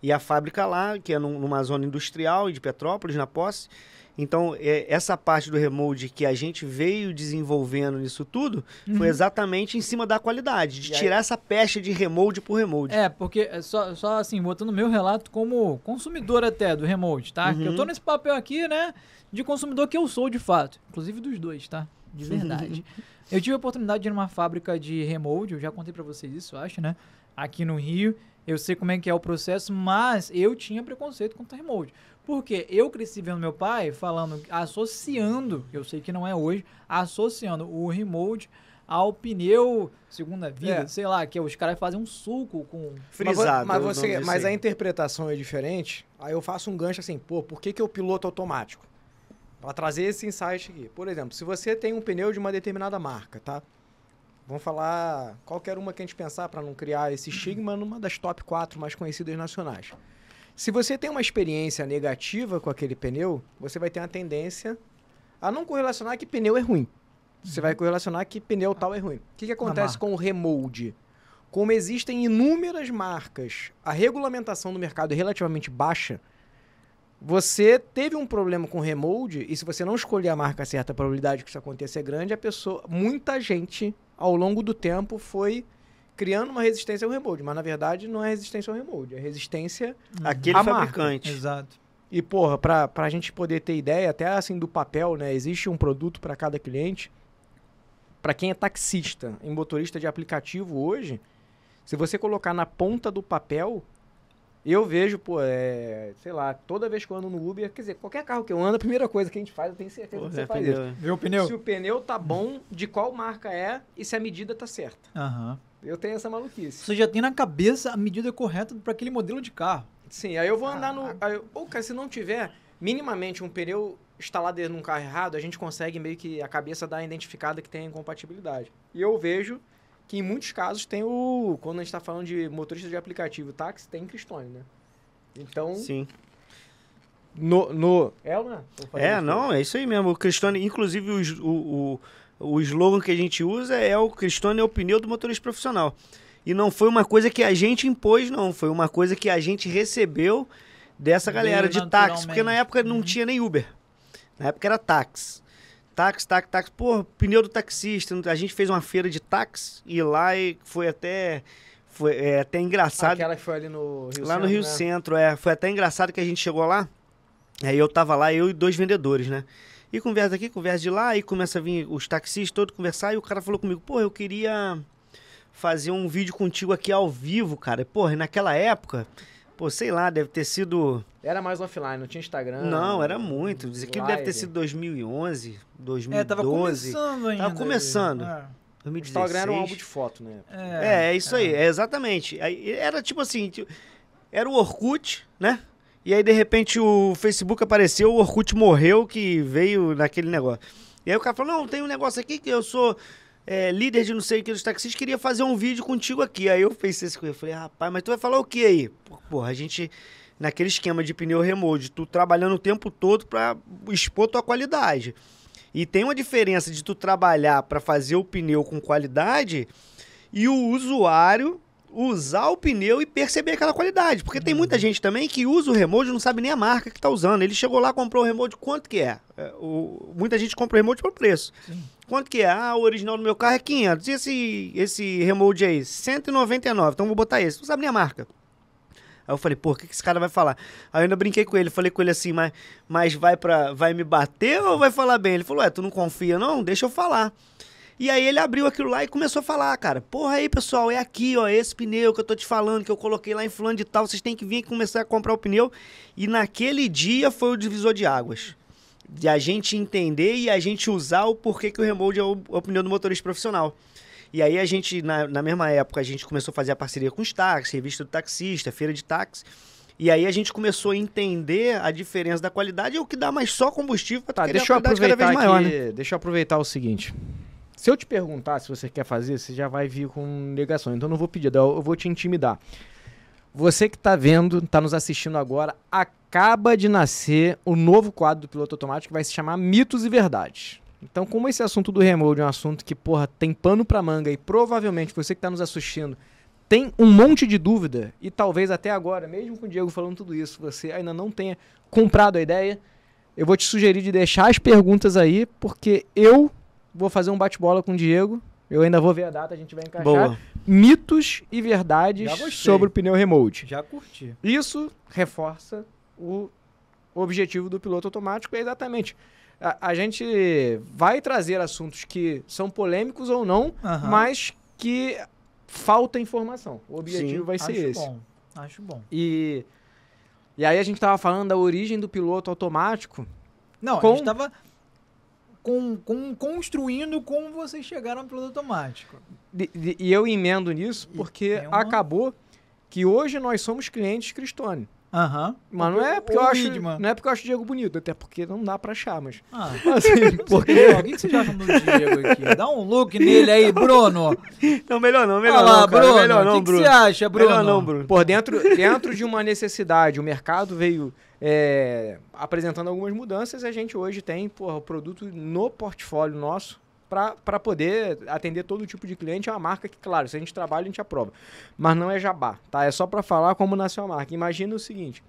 E a fábrica lá, que é numa zona industrial de Petrópolis, na Posse. Então, essa parte do remold que a gente veio desenvolvendo nisso tudo foi exatamente em cima da qualidade, de tirar essa pecha de remold por remold. Porque, só assim, botando meu relato como consumidor até do remold, tá? Que eu tô nesse papel aqui, né, de consumidor que eu sou de fato. Inclusive dos dois, tá? De verdade. Eu tive a oportunidade de ir numa fábrica de remold, eu já contei pra vocês isso, eu acho, né? Aqui no Rio. Eu sei como é que é o processo, mas eu tinha preconceito contra remold. Porque eu cresci vendo meu pai falando, associando, eu sei que não é hoje, associando o remold ao pneu segunda vida, sei lá, que os caras fazem um suco com... Frisado. Mas a interpretação é diferente. Aí eu faço um gancho assim, por que é o piloto automático? Para trazer esse insight aqui. Por exemplo, se você tem um pneu de uma determinada marca, tá? Vamos falar qualquer uma que a gente pensar para não criar esse estigma numa das top 4 mais conhecidas nacionais. Se você tem uma experiência negativa com aquele pneu, você vai ter uma tendência a não correlacionar que pneu é ruim. Você vai correlacionar que pneu tal é ruim. O que acontece com o remold? Como existem inúmeras marcas, a regulamentação do mercado é relativamente baixa. Você teve um problema com remold e se você não escolher a marca certa, a probabilidade que isso aconteça é grande, muita gente, ao longo do tempo, foi criando uma resistência ao remold. Mas, na verdade, não é resistência ao remold, é resistência àquele fabricante. Exato. E, pra gente poder ter ideia, até assim do papel, né? Existe um produto para cada cliente. Para quem é taxista e motorista de aplicativo hoje, se você colocar na ponta do papel... Eu vejo, sei lá, toda vez que eu ando no Uber, quer dizer, qualquer carro que eu ando, a primeira coisa que a gente faz, eu tenho certeza que você faz isso. Vê o pneu. Se o pneu tá bom, de qual marca é e se a medida tá certa. Eu tenho essa maluquice. Você já tem na cabeça a medida correta para aquele modelo de carro. Sim, aí eu vou andar no... cara, se não tiver minimamente um pneu instalado num carro errado, a gente consegue meio que a cabeça dar identificada que tem incompatibilidade. E eu vejo... que em muitos casos tem quando a gente está falando de motorista de aplicativo, táxi, tem Crestone, né? Então... Sim. É isso aí mesmo. O Crestone, inclusive o slogan que a gente usa o Crestone é o pneu do motorista profissional. E não foi uma coisa que a gente impôs, não. Foi uma coisa que a gente recebeu dessa galera de táxi. Porque na época não tinha nem Uber. Na época era táxi. Táxi. Pô, pneu do taxista. A gente fez uma feira de táxi e lá foi até engraçado. Aquela que foi ali no Rio Centro, lá no Rio Centro, Foi até engraçado que a gente chegou lá. Aí eu tava lá, eu e 2 vendedores, né? E conversa daqui, conversa de lá, e começa a vir os taxistas todos conversar, e o cara falou comigo, pô, eu queria fazer um vídeo contigo aqui ao vivo, cara. Porra, naquela época... Pô, sei lá, deve ter sido... Era mais offline, não tinha Instagram. Não, era muito. Aquilo deve ter sido 2011, 2012. Tava começando ainda. Tava começando. 2016. O Instagram era um álbum de foto, né? É isso aí, exatamente. Aí, era tipo assim, era o Orkut, né? E aí, de repente, o Facebook apareceu, o Orkut morreu, que veio naquele negócio. E aí o cara falou, não, tem um negócio aqui que eu sou... líder de não sei o que dos taxistas, queria fazer um vídeo contigo aqui. Aí eu pensei assim, eu falei, rapaz, mas tu vai falar o que aí? Porra, a gente, naquele esquema de pneu remold, tu trabalhando o tempo todo pra expor tua qualidade. E tem uma diferença de tu trabalhar pra fazer o pneu com qualidade e o usuário usar o pneu e perceber aquela qualidade. Porque tem muita gente também que usa o remote e não sabe nem a marca que tá usando. Ele chegou lá, comprou o remote, quanto que é? Muita gente compra o remote por preço. Sim. Quanto que é? O original do meu carro é 500. E esse remote aí? 199. Então vou botar esse. Não sabe nem a marca. Aí eu falei, pô, o que esse cara vai falar? Aí eu ainda brinquei com ele, falei com ele assim, mas vai me bater ou vai falar bem? Ele falou, tu não confia não? Deixa eu falar. E aí ele abriu aquilo lá e começou a falar, cara, porra aí pessoal, é aqui, ó, esse pneu que eu tô te falando, que eu coloquei lá em fulano de tal, vocês têm que vir e começar a comprar o pneu. E naquele dia foi o divisor de águas. De a gente entender e a gente usar o porquê que o remote é o pneu do motorista profissional. E aí a gente, na mesma época, a gente começou a fazer a parceria com os táxis, revista do taxista, feira de táxi. E aí a gente começou a entender a diferença da qualidade e o que dá mais só combustível para ter deixa eu aproveitar cada vez maior, né? Deixa eu aproveitar o seguinte. Se eu te perguntar se você quer fazer, você já vai vir com negação. Então eu não vou pedir, eu vou te intimidar. Você que tá vendo, tá nos assistindo agora, acaba de nascer o novo quadro do Piloto Automático que vai se chamar Mitos e Verdades. Então, como esse assunto do remote é um assunto que, porra, tem pano pra manga e provavelmente você que tá nos assistindo tem um monte de dúvida e talvez até agora, mesmo com o Diego falando tudo isso, você ainda não tenha comprado a ideia, eu vou te sugerir de deixar as perguntas aí, porque eu vou fazer um bate-bola com o Diego, eu ainda vou ver a data, a gente vai encaixar. Boa. Mitos e verdades sobre o pneu remote. Já curti. Isso reforça o objetivo do Piloto Automático, é exatamente... A gente vai trazer assuntos que são polêmicos ou não, mas que falta informação. O objetivo vai ser esse. Acho bom. E aí a gente estava falando da origem do piloto automático. Não, a gente estava construindo como vocês chegaram ao piloto automático. E eu emendo nisso porque acabou que hoje nós somos clientes Cristone. Mas não é porque eu acho o Diego bonito, até porque não dá pra achar, mas... assim, porque... O que vocês acham do Diego aqui? Dá um look nele aí, Bruno. Não, melhor não, cara. Bruno, melhor não, Bruno. O que você acha, Bruno? Melhor não, Bruno. Por dentro de uma necessidade, o mercado veio apresentando algumas mudanças e a gente hoje tem, o produto no portfólio nosso para poder atender todo tipo de cliente. É uma marca que, claro, se a gente trabalha, a gente aprova. Mas não é jabá, tá? É só para falar como nasceu a marca. Imagina o seguinte,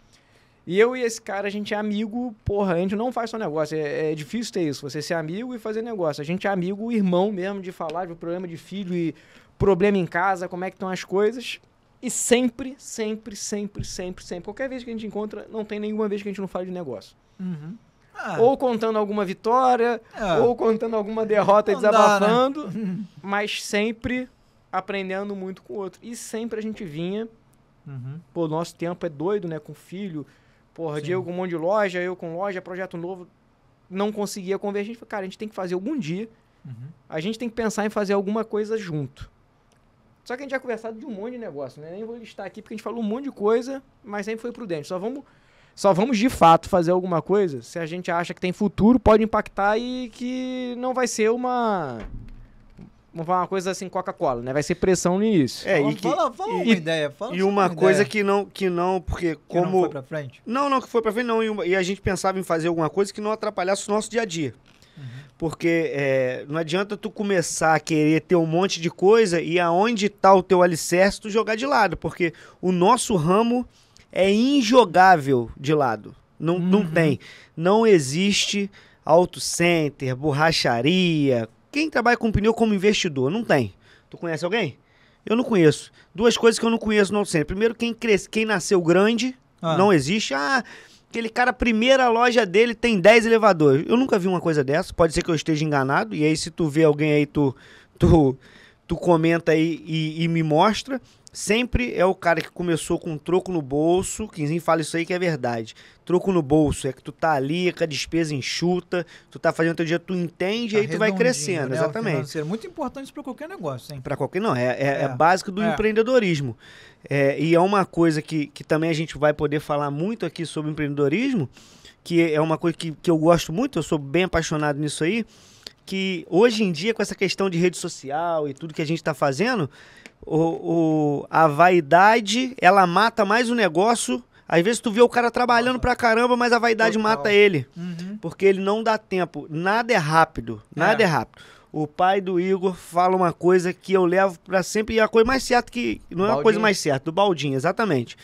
e eu e esse cara, a gente é amigo, a gente não faz só negócio. É difícil ter isso, você ser amigo e fazer negócio. A gente é amigo, irmão mesmo, de falar de problema de filho e problema em casa, como é que estão as coisas. E sempre, qualquer vez que a gente encontra, não tem nenhuma vez que a gente não fala de negócio. Ou contando alguma vitória, ou contando alguma derrota e desabafando, mas sempre aprendendo muito com o outro. E sempre a gente vinha, nosso tempo é doido, né, com filho, Diego com um monte de loja, eu com loja, projeto novo, não conseguia convergir. A gente falou, cara, a gente tem que fazer algum dia, a gente tem que pensar em fazer alguma coisa junto. Só que a gente já conversado de um monte de negócio, né? Nem vou listar aqui porque a gente falou um monte de coisa, mas sempre foi prudente. Só vamos de fato fazer alguma coisa se a gente acha que tem futuro, pode impactar e que não vai ser uma coisa assim Coca-Cola, né? Vai ser pressão no início. Fala uma ideia. E uma coisa que não, porque como... Que não foi pra frente? Não que foi pra frente não. E a gente pensava em fazer alguma coisa que não atrapalhasse o nosso dia a dia. Porque não adianta tu começar a querer ter um monte de coisa e aonde tá o teu alicerce tu jogar de lado. Porque o nosso ramo é injogável de lado. Não tem. Não existe auto center, borracharia. Quem trabalha com pneu como investidor? Não tem. Tu conhece alguém? Eu não conheço. Duas coisas que eu não conheço no auto center. Primeiro, quem nasceu grande, não existe. Aquele cara, a primeira loja dele tem 10 elevadores. Eu nunca vi uma coisa dessa. Pode ser que eu esteja enganado. E aí, se tu vê alguém aí, tu comenta aí e me mostra. Sempre é o cara que começou com um troco no bolso. Quinzinho fala isso aí que é verdade. Troco no bolso é que tu tá ali com a despesa enxuta, tu tá fazendo o teu dia, tu entende e aí tu vai crescendo, né? Exatamente. É muito importante para qualquer negócio, hein? Para qualquer, não, é básico do empreendedorismo. E é uma coisa que também a gente vai poder falar muito aqui sobre empreendedorismo, que é uma coisa que eu gosto muito, eu sou bem apaixonado nisso aí, que hoje em dia com essa questão de rede social e tudo que a gente tá fazendo, a vaidade, ela mata mais o negócio. Às vezes tu vê o cara trabalhando pra caramba, mas a vaidade mata ele. Porque ele não dá tempo. Nada é rápido. Nada é rápido. o pai do Igor fala uma coisa que eu levo pra sempre, e a coisa mais certa que... Não é a coisa mais certa, do baldinho, exatamente.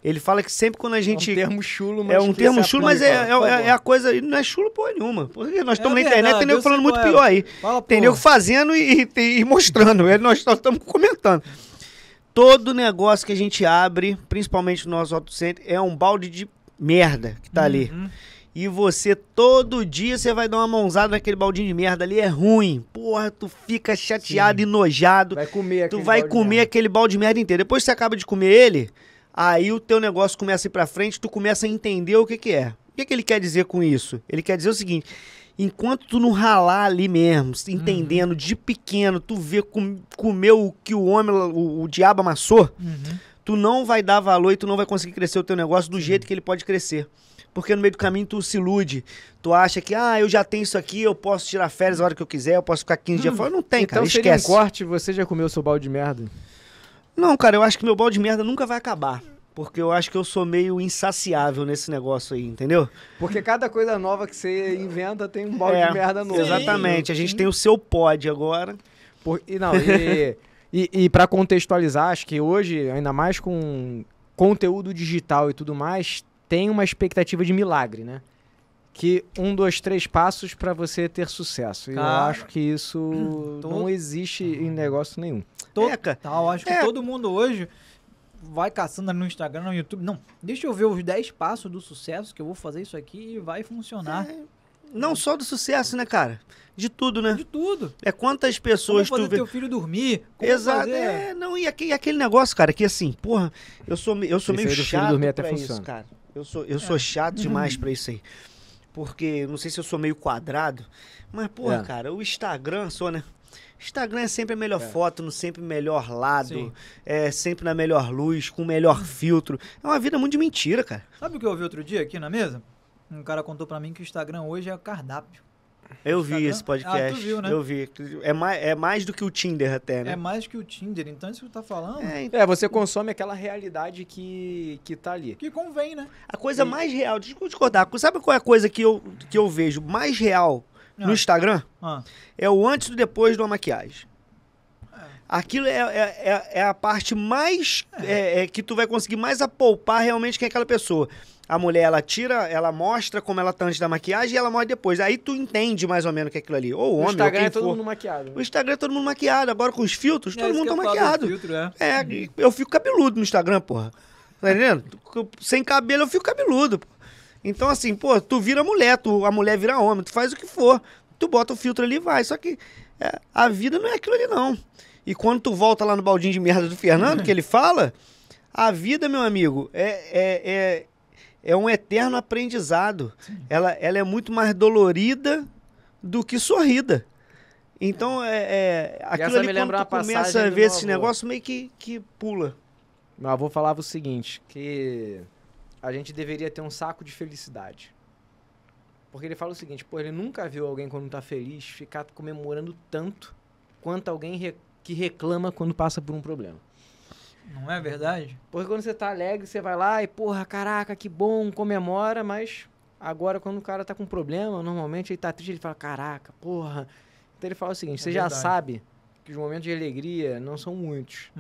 Ele fala que sempre quando a gente... É um termo chulo, mas... É um termo chulo, mas é a coisa... Não é chulo porra nenhuma. Porque nós estamos na internet, tem nego falando muito pior aí. Tem nego fazendo e mostrando. Nós só estamos comentando. Todo negócio que a gente abre, principalmente no nosso auto center, é um balde de merda que tá ali. E você, todo dia, você vai dar uma mãozada naquele baldinho de merda ali, é ruim. Porra, tu fica chateado e nojado. Vai comer tu vai comer aquele balde de merda inteiro. Depois que você acaba de comer ele, aí o teu negócio começa a ir pra frente, tu começa a entender o que que é. O que que ele quer dizer com isso? Ele quer dizer o seguinte, enquanto tu não ralar ali mesmo, entendendo de pequeno, tu vê comer o que o homem, o diabo amassou, tu não vai dar valor e tu não vai conseguir crescer o teu negócio do jeito que ele pode crescer. Porque no meio do caminho tu se ilude. Tu acha que, eu já tenho isso aqui, eu posso tirar férias a hora que eu quiser, eu posso ficar 15 dias fora. Não tem, então, cara, esquece. Então seria um corte, você já comeu o seu balde de merda? Não, cara, eu acho que meu balde de merda nunca vai acabar. Porque eu acho que eu sou meio insaciável nesse negócio aí, entendeu? Porque cada coisa nova que você inventa tem um balde de merda novo. Exatamente, a gente tem o seu pod agora. E pra contextualizar, acho que hoje, ainda mais com conteúdo digital e tudo mais, tem uma expectativa de milagre, né? Que 1, 2, 3 passos pra você ter sucesso. Eu acho que isso não existe em negócio nenhum. Total, acho que todo mundo hoje vai caçando no Instagram, no YouTube. Não, deixa eu ver os 10 passos do sucesso, que eu vou fazer isso aqui e vai funcionar. Não só do sucesso, né, cara? De tudo, né? De tudo. É quantas pessoas como fazer teu filho dormir. Exato. E aquele negócio, cara, que assim, porra, eu sou meio chato pra isso, cara. Eu sou chato demais pra isso aí. Porque, não sei se eu sou meio quadrado, mas, porra, cara, o Instagram né? Instagram é sempre a melhor foto, no sempre melhor lado, é sempre na melhor luz, com o melhor filtro. É uma vida muito de mentira, cara. Sabe o que eu vi outro dia aqui na mesa? Um cara contou pra mim que o Instagram hoje é o cardápio. Eu vi esse podcast. Tu viu, né? Eu vi. É mais do que o Tinder até, né? É mais que o Tinder, então isso que tu tá falando. Você consome aquela realidade que tá ali. Que convém, né? A coisa mais real, deixa eu discordar. Sabe qual é a coisa que eu vejo mais real no Instagram? É o antes e depois de uma maquiagem. Aquilo é a parte mais... que tu vai conseguir mais apalpar realmente quem é aquela pessoa. A mulher, ela mostra como ela tá antes da maquiagem e ela mostra depois. Aí tu entende mais ou menos o que é aquilo ali. Ou o homem, Instagram é todo mundo maquiado. O Instagram é todo mundo maquiado. Agora com os filtros, todo mundo tá maquiado. Filtro, eu fico cabeludo no Instagram, porra. Tá entendendo? Sem cabelo eu fico cabeludo. Então assim, pô, tu vira mulher, a mulher vira homem, tu faz o que for. Tu bota o filtro ali e vai. Só que a vida não é aquilo ali, não. E quando tu volta lá no baldinho de merda do Fernando, que ele fala, a vida, meu amigo, é um eterno aprendizado. Ela é muito mais dolorida do que sorrida. Então, aquilo ali, quando tu começa a ver esse negócio, meio que pula. Meu avô falava o seguinte, que a gente deveria ter um saco de felicidade. Porque ele fala o seguinte, ele nunca viu alguém quando tá feliz ficar comemorando tanto quanto alguém que reclama quando passa por um problema. Não é verdade? Porque quando você tá alegre, você vai lá e, caraca, que bom, comemora, mas agora quando o cara tá com um problema, normalmente ele tá triste, ele fala, caraca, porra. Então ele fala o seguinte, você já sabe que os momentos de alegria não são muitos.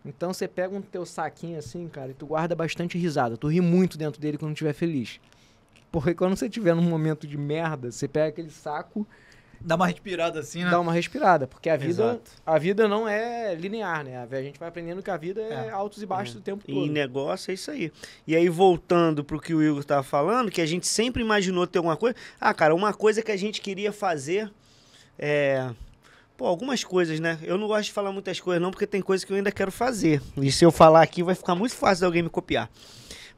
Então você pega um teu saquinho assim, cara, e tu guarda bastante risada. Tu ri muito dentro dele quando estiver feliz. Porque quando você estiver num momento de merda, você pega aquele saco... Dá uma respirada assim, né? Dá uma respirada, porque a vida não é linear, né? A gente vai aprendendo que a vida é altos e baixos o tempo todo. E negócio é isso aí. E aí, voltando pro que o Igor tava falando, que a gente sempre imaginou ter alguma coisa... cara, uma coisa que a gente queria fazer algumas coisas, né? Eu não gosto de falar muitas coisas não, porque tem coisas que eu ainda quero fazer. E se eu falar aqui, vai ficar muito fácil de alguém me copiar.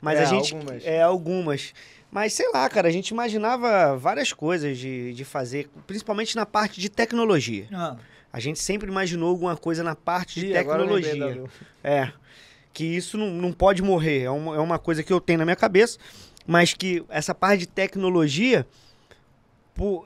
Mas a gente... algumas. Mas, sei lá, cara, a gente imaginava várias coisas de fazer, principalmente na parte de tecnologia. A gente sempre imaginou alguma coisa na parte de tecnologia. Que isso não pode morrer. É uma coisa que eu tenho na minha cabeça, mas que essa parte de tecnologia, por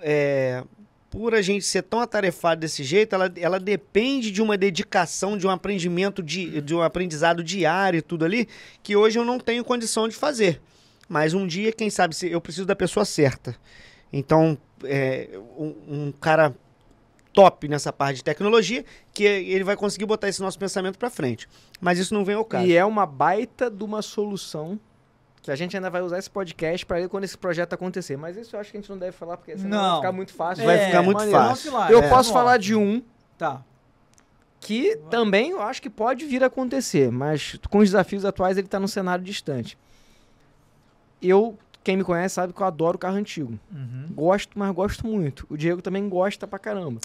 a gente ser tão atarefado desse jeito, ela depende de uma dedicação, de um aprendimento, de um aprendizado diário e tudo ali, que hoje eu não tenho condição de fazer. Mas um dia, quem sabe, eu preciso da pessoa certa. Então, um cara top nessa parte de tecnologia, que ele vai conseguir botar esse nosso pensamento para frente. Mas isso não vem ao caso. E é uma baita de uma solução que a gente ainda vai usar esse podcast para ver quando esse projeto acontecer. Mas isso eu acho que a gente não deve falar, porque senão vai ficar muito fácil. Vai ficar muito fácil. Eu posso falar de um que também eu acho que pode vir a acontecer, mas com os desafios atuais ele está num cenário distante. Quem me conhece sabe que eu adoro carro antigo. Gosto, mas gosto muito. O Diego também gosta pra caramba.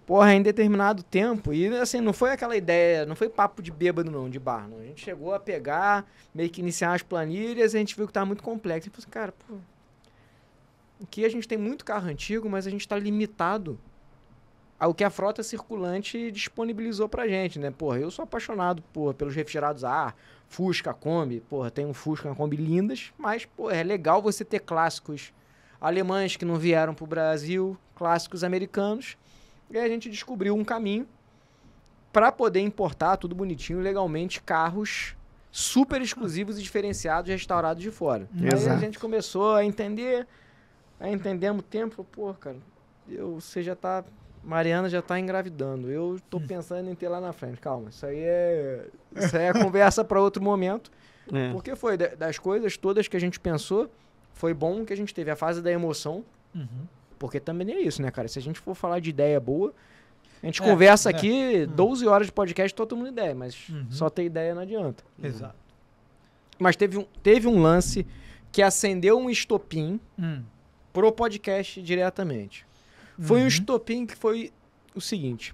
Porra, em determinado tempo, e assim, não foi aquela ideia, não foi papo de bêbado não, de bar, não. A gente chegou a pegar, meio que iniciar as planilhas, e a gente viu que tava muito complexo. E falou assim, cara, pô, aqui a gente tem muito carro antigo, mas a gente tá limitado ao que a frota circulante disponibilizou pra gente, né? Porra, eu sou apaixonado pelos refrigerados a ar, Fusca, Kombi, porra, tem um Fusca, uma Kombi lindas, mas, porra, é legal você ter clássicos alemães que não vieram pro Brasil, clássicos americanos, e aí a gente descobriu um caminho para poder importar, tudo bonitinho, legalmente, carros super exclusivos e diferenciados, restaurados de fora. Aí a gente começou a entender, entendemos o tempo, pô, cara, Mariana já tá engravidando. Eu tô pensando em ter lá na frente. Calma, isso aí é conversa para outro momento. Porque foi das coisas todas que a gente pensou, foi bom que a gente teve a fase da emoção. Porque também é isso, né, cara? Se a gente for falar de ideia boa, a gente conversa aqui 12 horas de podcast, todo mundo ideia, mas só ter ideia não adianta. Exato. Mas teve um lance que acendeu um estopim pro podcast diretamente. Foi um estopim que foi o seguinte.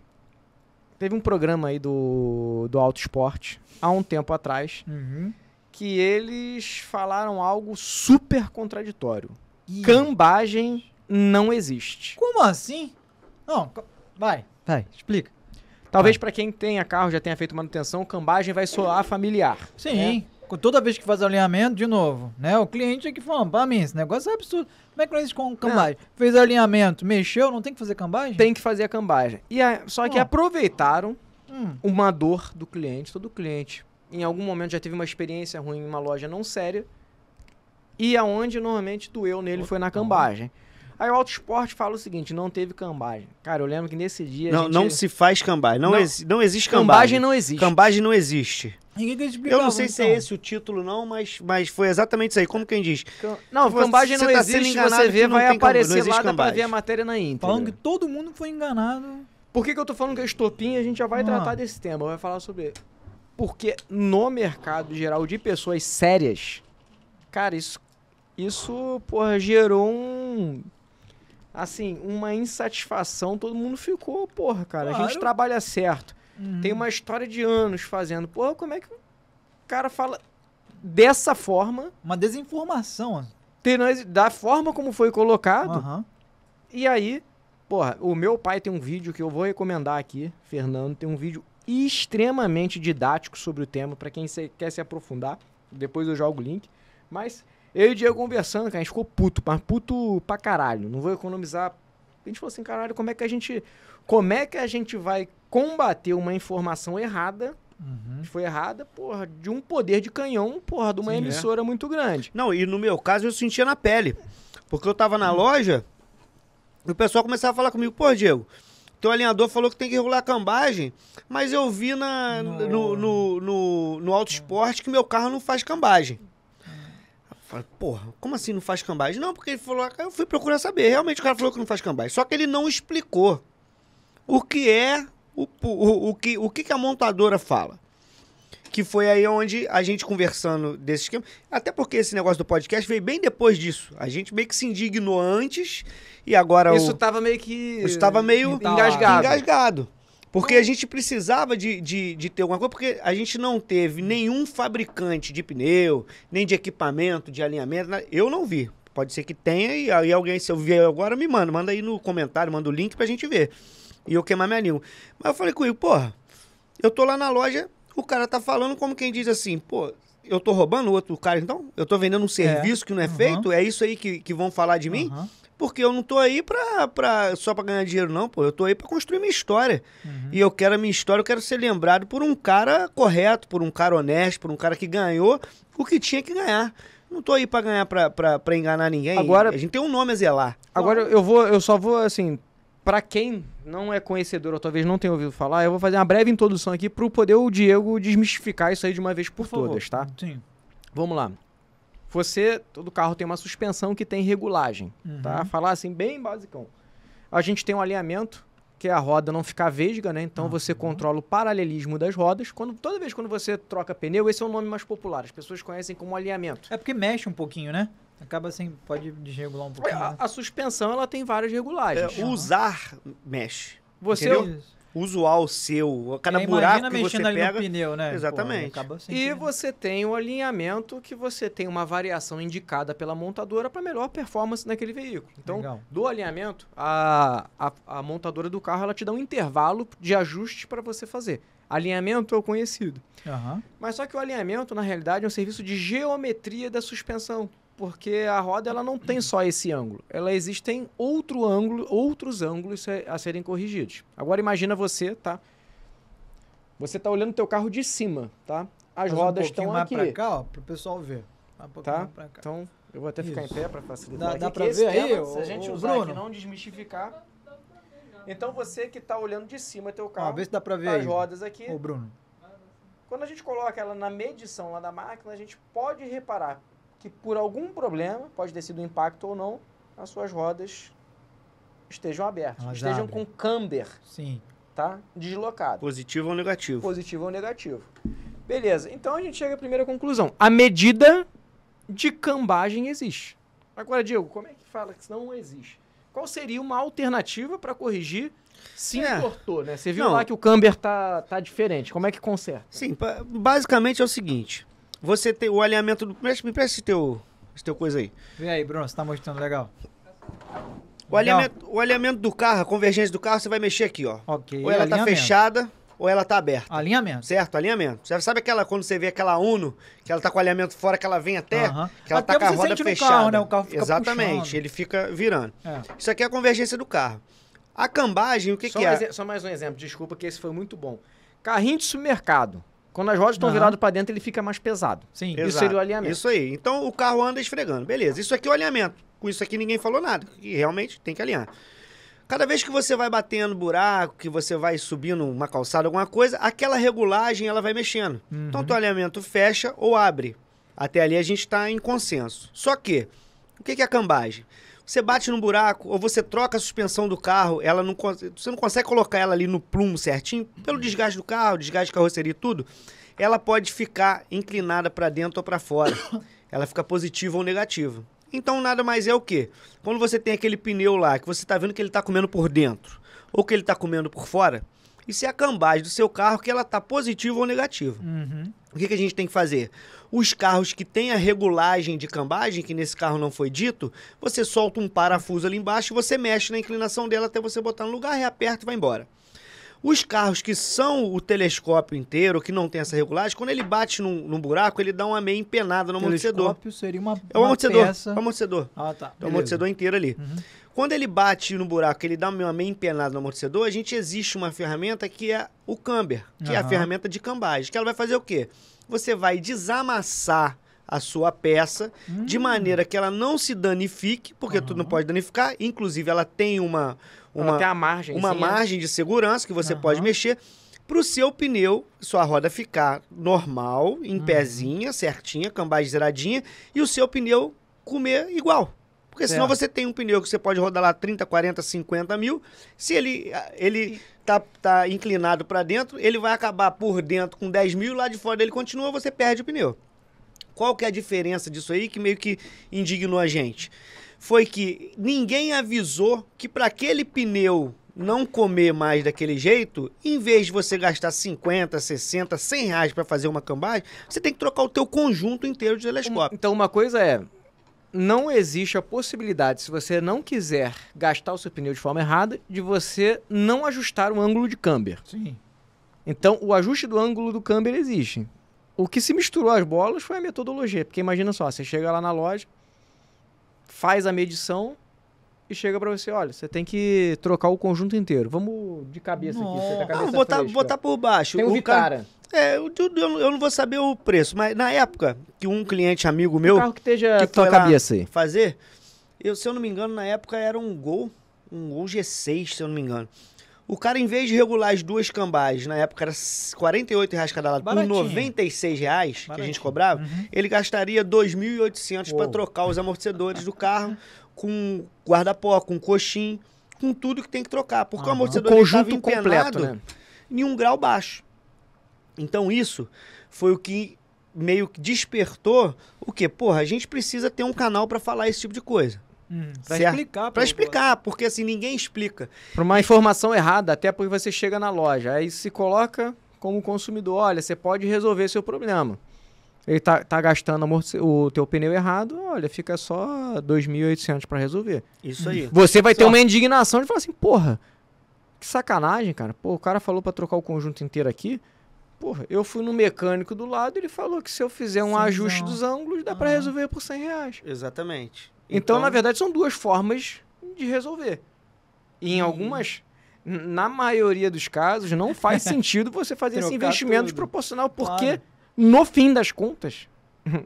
Teve um programa aí do Auto Esporte, há um tempo atrás, que eles falaram algo super contraditório. Cambagem não existe. Como assim? Não, vai, explica. Talvez para quem tenha carro, já tenha feito manutenção, cambagem vai soar familiar. Sim. Toda vez que faz alinhamento, de novo, né? O cliente aqui falando, pra mim, esse negócio é absurdo. Como é que não existe com cambagem? Fez alinhamento, mexeu, não tem que fazer cambagem? Tem que fazer a cambagem. Só que aproveitaram uma dor do cliente. Todo cliente, em algum momento, já teve uma experiência ruim em uma loja não séria. E aonde normalmente doeu nele foi na cambagem. Aí o Auto Esporte fala o seguinte, não teve cambagem. Cara, eu lembro que nesse dia... Não se faz cambagem. Não existe cambagem. Cambagem não existe. Cambagem não existe. Eu não sei se é esse o título não, mas foi exatamente isso aí. Como quem diz? Cambagem não existe, você vê, vai aparecer lá, dá pra ver a matéria na íntegra. Falando que todo mundo foi enganado. Por que eu tô falando que é estopim? A gente já vai tratar desse tema, vai falar sobre... Porque no mercado geral de pessoas sérias, cara, isso porra, gerou uma insatisfação, todo mundo ficou, porra, cara, claro. A gente trabalha certo. Tem uma história de anos fazendo. Porra, como é que o cara fala dessa forma? Uma desinformação. Da forma como foi colocado. E aí, porra, o meu pai tem um vídeo que eu vou recomendar aqui, Fernando, tem um vídeo extremamente didático sobre o tema, pra quem quer se aprofundar. Depois eu jogo o link. Mas eu e o Diego conversando, cara, a gente ficou puto pra caralho. Não vou economizar. A gente falou assim, caralho, como é que a gente vai combater uma informação errada, que foi errada, porra, de um poder de canhão, porra, de uma emissora muito grande. Não, e no meu caso eu sentia na pele, porque eu tava na loja e o pessoal começava a falar comigo, pô, Diego, teu alinhador falou que tem que regular a cambagem, mas eu vi no Auto Esporte que meu carro não faz cambagem. Eu falei, porra, como assim não faz cambagem? Não, porque ele falou, eu fui procurar saber, realmente o cara falou que não faz cambagem, só que ele não explicou o que é, o que a montadora fala. Que foi aí onde a gente conversando desse esquema, até porque esse negócio do podcast veio bem depois disso. A gente meio que se indignou antes e agora Isso tava meio engasgado. Porque a gente precisava de ter alguma coisa, porque a gente não teve nenhum fabricante de pneu, nem de equipamento, de alinhamento. Eu não vi. Pode ser que tenha e aí alguém, se eu ver agora, me manda aí no comentário, manda o link pra gente ver. E eu queimar minha língua. Mas eu falei com ele, porra, eu tô lá na loja, o cara tá falando como quem diz assim, pô, eu tô roubando o outro cara, então? Eu tô vendendo um serviço que não é feito? É isso aí que vão falar de mim? Porque eu não tô aí só pra ganhar dinheiro, não, pô. Eu tô aí pra construir minha história. E eu quero a minha história, eu quero ser lembrado por um cara correto, por um cara honesto, por um cara que ganhou o que tinha que ganhar. Não tô aí pra ganhar, pra enganar ninguém. Agora, a gente tem um nome a zelar. Agora, eu só vou, assim... Para quem não é conhecedor ou talvez não tenha ouvido falar, eu vou fazer uma breve introdução aqui para poder o Diego desmistificar isso aí de uma vez por todas, tá? Sim. Vamos lá. Todo carro tem uma suspensão que tem regulagem, tá? Falar assim, bem basicão. A gente tem um alinhamento, que é a roda não ficar vesga, né? Então você controla o paralelismo das rodas. Toda vez quando você troca pneu, esse é o nome mais popular. As pessoas conhecem como alinhamento. É porque mexe um pouquinho, né? Acaba assim, pode desregular um pouquinho. A suspensão, ela tem várias regulagens. Usar mexe. Você usual seu, cada buraco que você pega... no pneu, né? Exatamente. Pô, e você tem o alinhamento que você tem uma variação indicada pela montadora para melhor performance naquele veículo. Então, do alinhamento, a montadora do carro ela te dá um intervalo de ajuste para você fazer. Alinhamento é o conhecido. Mas só que o alinhamento, na realidade, é um serviço de geometria da suspensão. Porque a roda ela não tem só esse ângulo. Existem outros ângulos a serem corrigidos. Agora imagina você, tá? Você tá olhando o teu carro de cima, tá? As rodas estão aqui. Pra cá, ó, pro pessoal ver. Tá? Então, eu vou até ficar em pé para facilitar. Dá pra ver aí? Se a gente usar aqui, não desmistificar. Então, você que tá olhando de cima teu carro, vê se dá pra ver as rodas aqui. Ô, Bruno. Quando a gente coloca ela na medição lá da máquina, a gente pode reparar que por algum problema, pode ter sido impacto ou não, as suas rodas estejam abertas, estejam com camber, tá? Deslocado. Positivo ou negativo? Positivo ou negativo. Beleza, então a gente chega à primeira conclusão. A medida de cambagem existe. Agora, Diego, como é que fala que não existe? Qual seria uma alternativa para corrigir se entortou, né? Você viu lá que o camber tá diferente. Como é que conserta? Sim, basicamente é o seguinte... Você tem o alinhamento do... Me presta esse teu coisa aí. Vê aí, Bruno, você tá mostrando legal. O alinhamento do carro, a convergência do carro, você vai mexer aqui, ó. Ok. Ou ela tá fechada, ou ela tá aberta. Alinhamento. Certo, alinhamento. Você sabe quando você vê aquela Uno, que ela tá com o alinhamento fora, que ela vem até, que ela tá com a roda fechada. Carro, né? O carro fica exatamente, puxando. Ele fica virando. Isso aqui é a convergência do carro. A cambagem, o que é? Só mais um exemplo, desculpa que esse foi muito bom. Carrinho de supermercado. Quando as rodas estão viradas para dentro, ele fica mais pesado. Sim. Exato. Isso seria o alinhamento. Isso aí. Então, o carro anda esfregando. Beleza. Isso aqui é o alinhamento. Com isso aqui, ninguém falou nada. E realmente tem que alinhar. Cada vez que você vai batendo buraco, que você vai subindo uma calçada, alguma coisa, aquela regulagem, ela vai mexendo. Então, o alinhamento fecha ou abre. Até ali, a gente está em consenso. Só que, o que é a cambagem? Você bate num buraco ou você troca a suspensão do carro, você não consegue colocar ela ali no plumo certinho, pelo desgaste do carro, desgaste de carroceria e tudo, ela pode ficar inclinada para dentro ou para fora. Ela fica positiva ou negativa. Então nada mais é o quê? Quando você tem aquele pneu lá, que você está vendo que ele está comendo por dentro ou que ele está comendo por fora, isso é a cambagem do seu carro que ela está positiva ou negativa. O que a gente tem que fazer? Os carros que têm a regulagem de cambagem, que nesse carro não foi dito, você solta um parafuso ali embaixo e você mexe na inclinação dela até você botar no lugar, reaperta e vai embora. Os carros que são o telescópio inteiro, que não tem essa regulagem, quando ele bate num buraco, ele dá uma meia empenada no amortecedor. O telescópio seria uma peça... É o amortecedor. Tá. É o amortecedor inteiro ali. Quando ele bate no buraco, ele dá uma meia empenada no amortecedor, existe uma ferramenta que é o camber, que é a ferramenta de cambagem, que ela vai fazer o quê? Você vai desamassar a sua peça de maneira que ela não se danifique, porque tudo não pode danificar, inclusive ela tem uma margem de segurança que você pode mexer para o seu pneu, sua roda ficar normal, em pezinha, certinha, cambagem zeradinha, e o seu pneu comer igual. Porque senão você tem um pneu que você pode rodar lá 30, 40, 50 mil. Se ele tá inclinado para dentro, ele vai acabar por dentro com 10 mil, lá de fora ele continua, você perde o pneu. Qual que é a diferença disso aí que meio que indignou a gente? Foi que ninguém avisou que para aquele pneu não comer mais daquele jeito, em vez de você gastar 50, 60, 100 reais para fazer uma cambagem, você tem que trocar o teu conjunto inteiro de telescópio. Então uma coisa não existe a possibilidade, se você não quiser gastar o seu pneu de forma errada, de você não ajustar o ângulo de camber. Sim. Então, o ajuste do ângulo do camber existe. O que se misturou as bolas foi a metodologia. Porque imagina só, você chega lá na loja, faz a medição e chega para você, olha, você tem que trocar o conjunto inteiro. Vamos de cabeça aqui. Você tá cabeça botar por baixo. Tem o Vitara. Eu não vou saber o preço, mas na época que um cliente amigo meu... Um carro que esteja tua cabeça aí. Fazer, se eu não me engano, na época era um Gol. ou G6, se eu não me engano. O cara, em vez de regular as duas cambais, na época era R$48 cada lado, por R$96 que a gente cobrava, ele gastaria R$2.800 para trocar os amortecedores do carro com guarda-pó, com coxim, com tudo que tem que trocar. Porque o amortecedor estava empenado, completo, né? Em um grau baixo. Então isso foi o que meio que despertou o quê? Porra, a gente precisa ter um canal para falar esse tipo de coisa. Pra explicar. Pra explicar, porque assim, ninguém explica. Pra uma informação errada, até porque você chega na loja, aí se coloca como consumidor, olha, você pode resolver seu problema. Ele tá gastando o teu pneu errado, olha, fica só R$2.800 pra resolver. Isso aí. Você vai ter uma indignação de falar assim, porra, que sacanagem, cara. Pô, o cara falou pra trocar o conjunto inteiro aqui. Porra, eu fui no mecânico do lado, ele falou que se eu fizer um ajuste dos ângulos, dá pra resolver por R$100. Exatamente. Então, na verdade, são duas formas de resolver. E em algumas, na maioria dos casos, não faz sentido você fazer esse investimento desproporcional, porque, no fim das contas,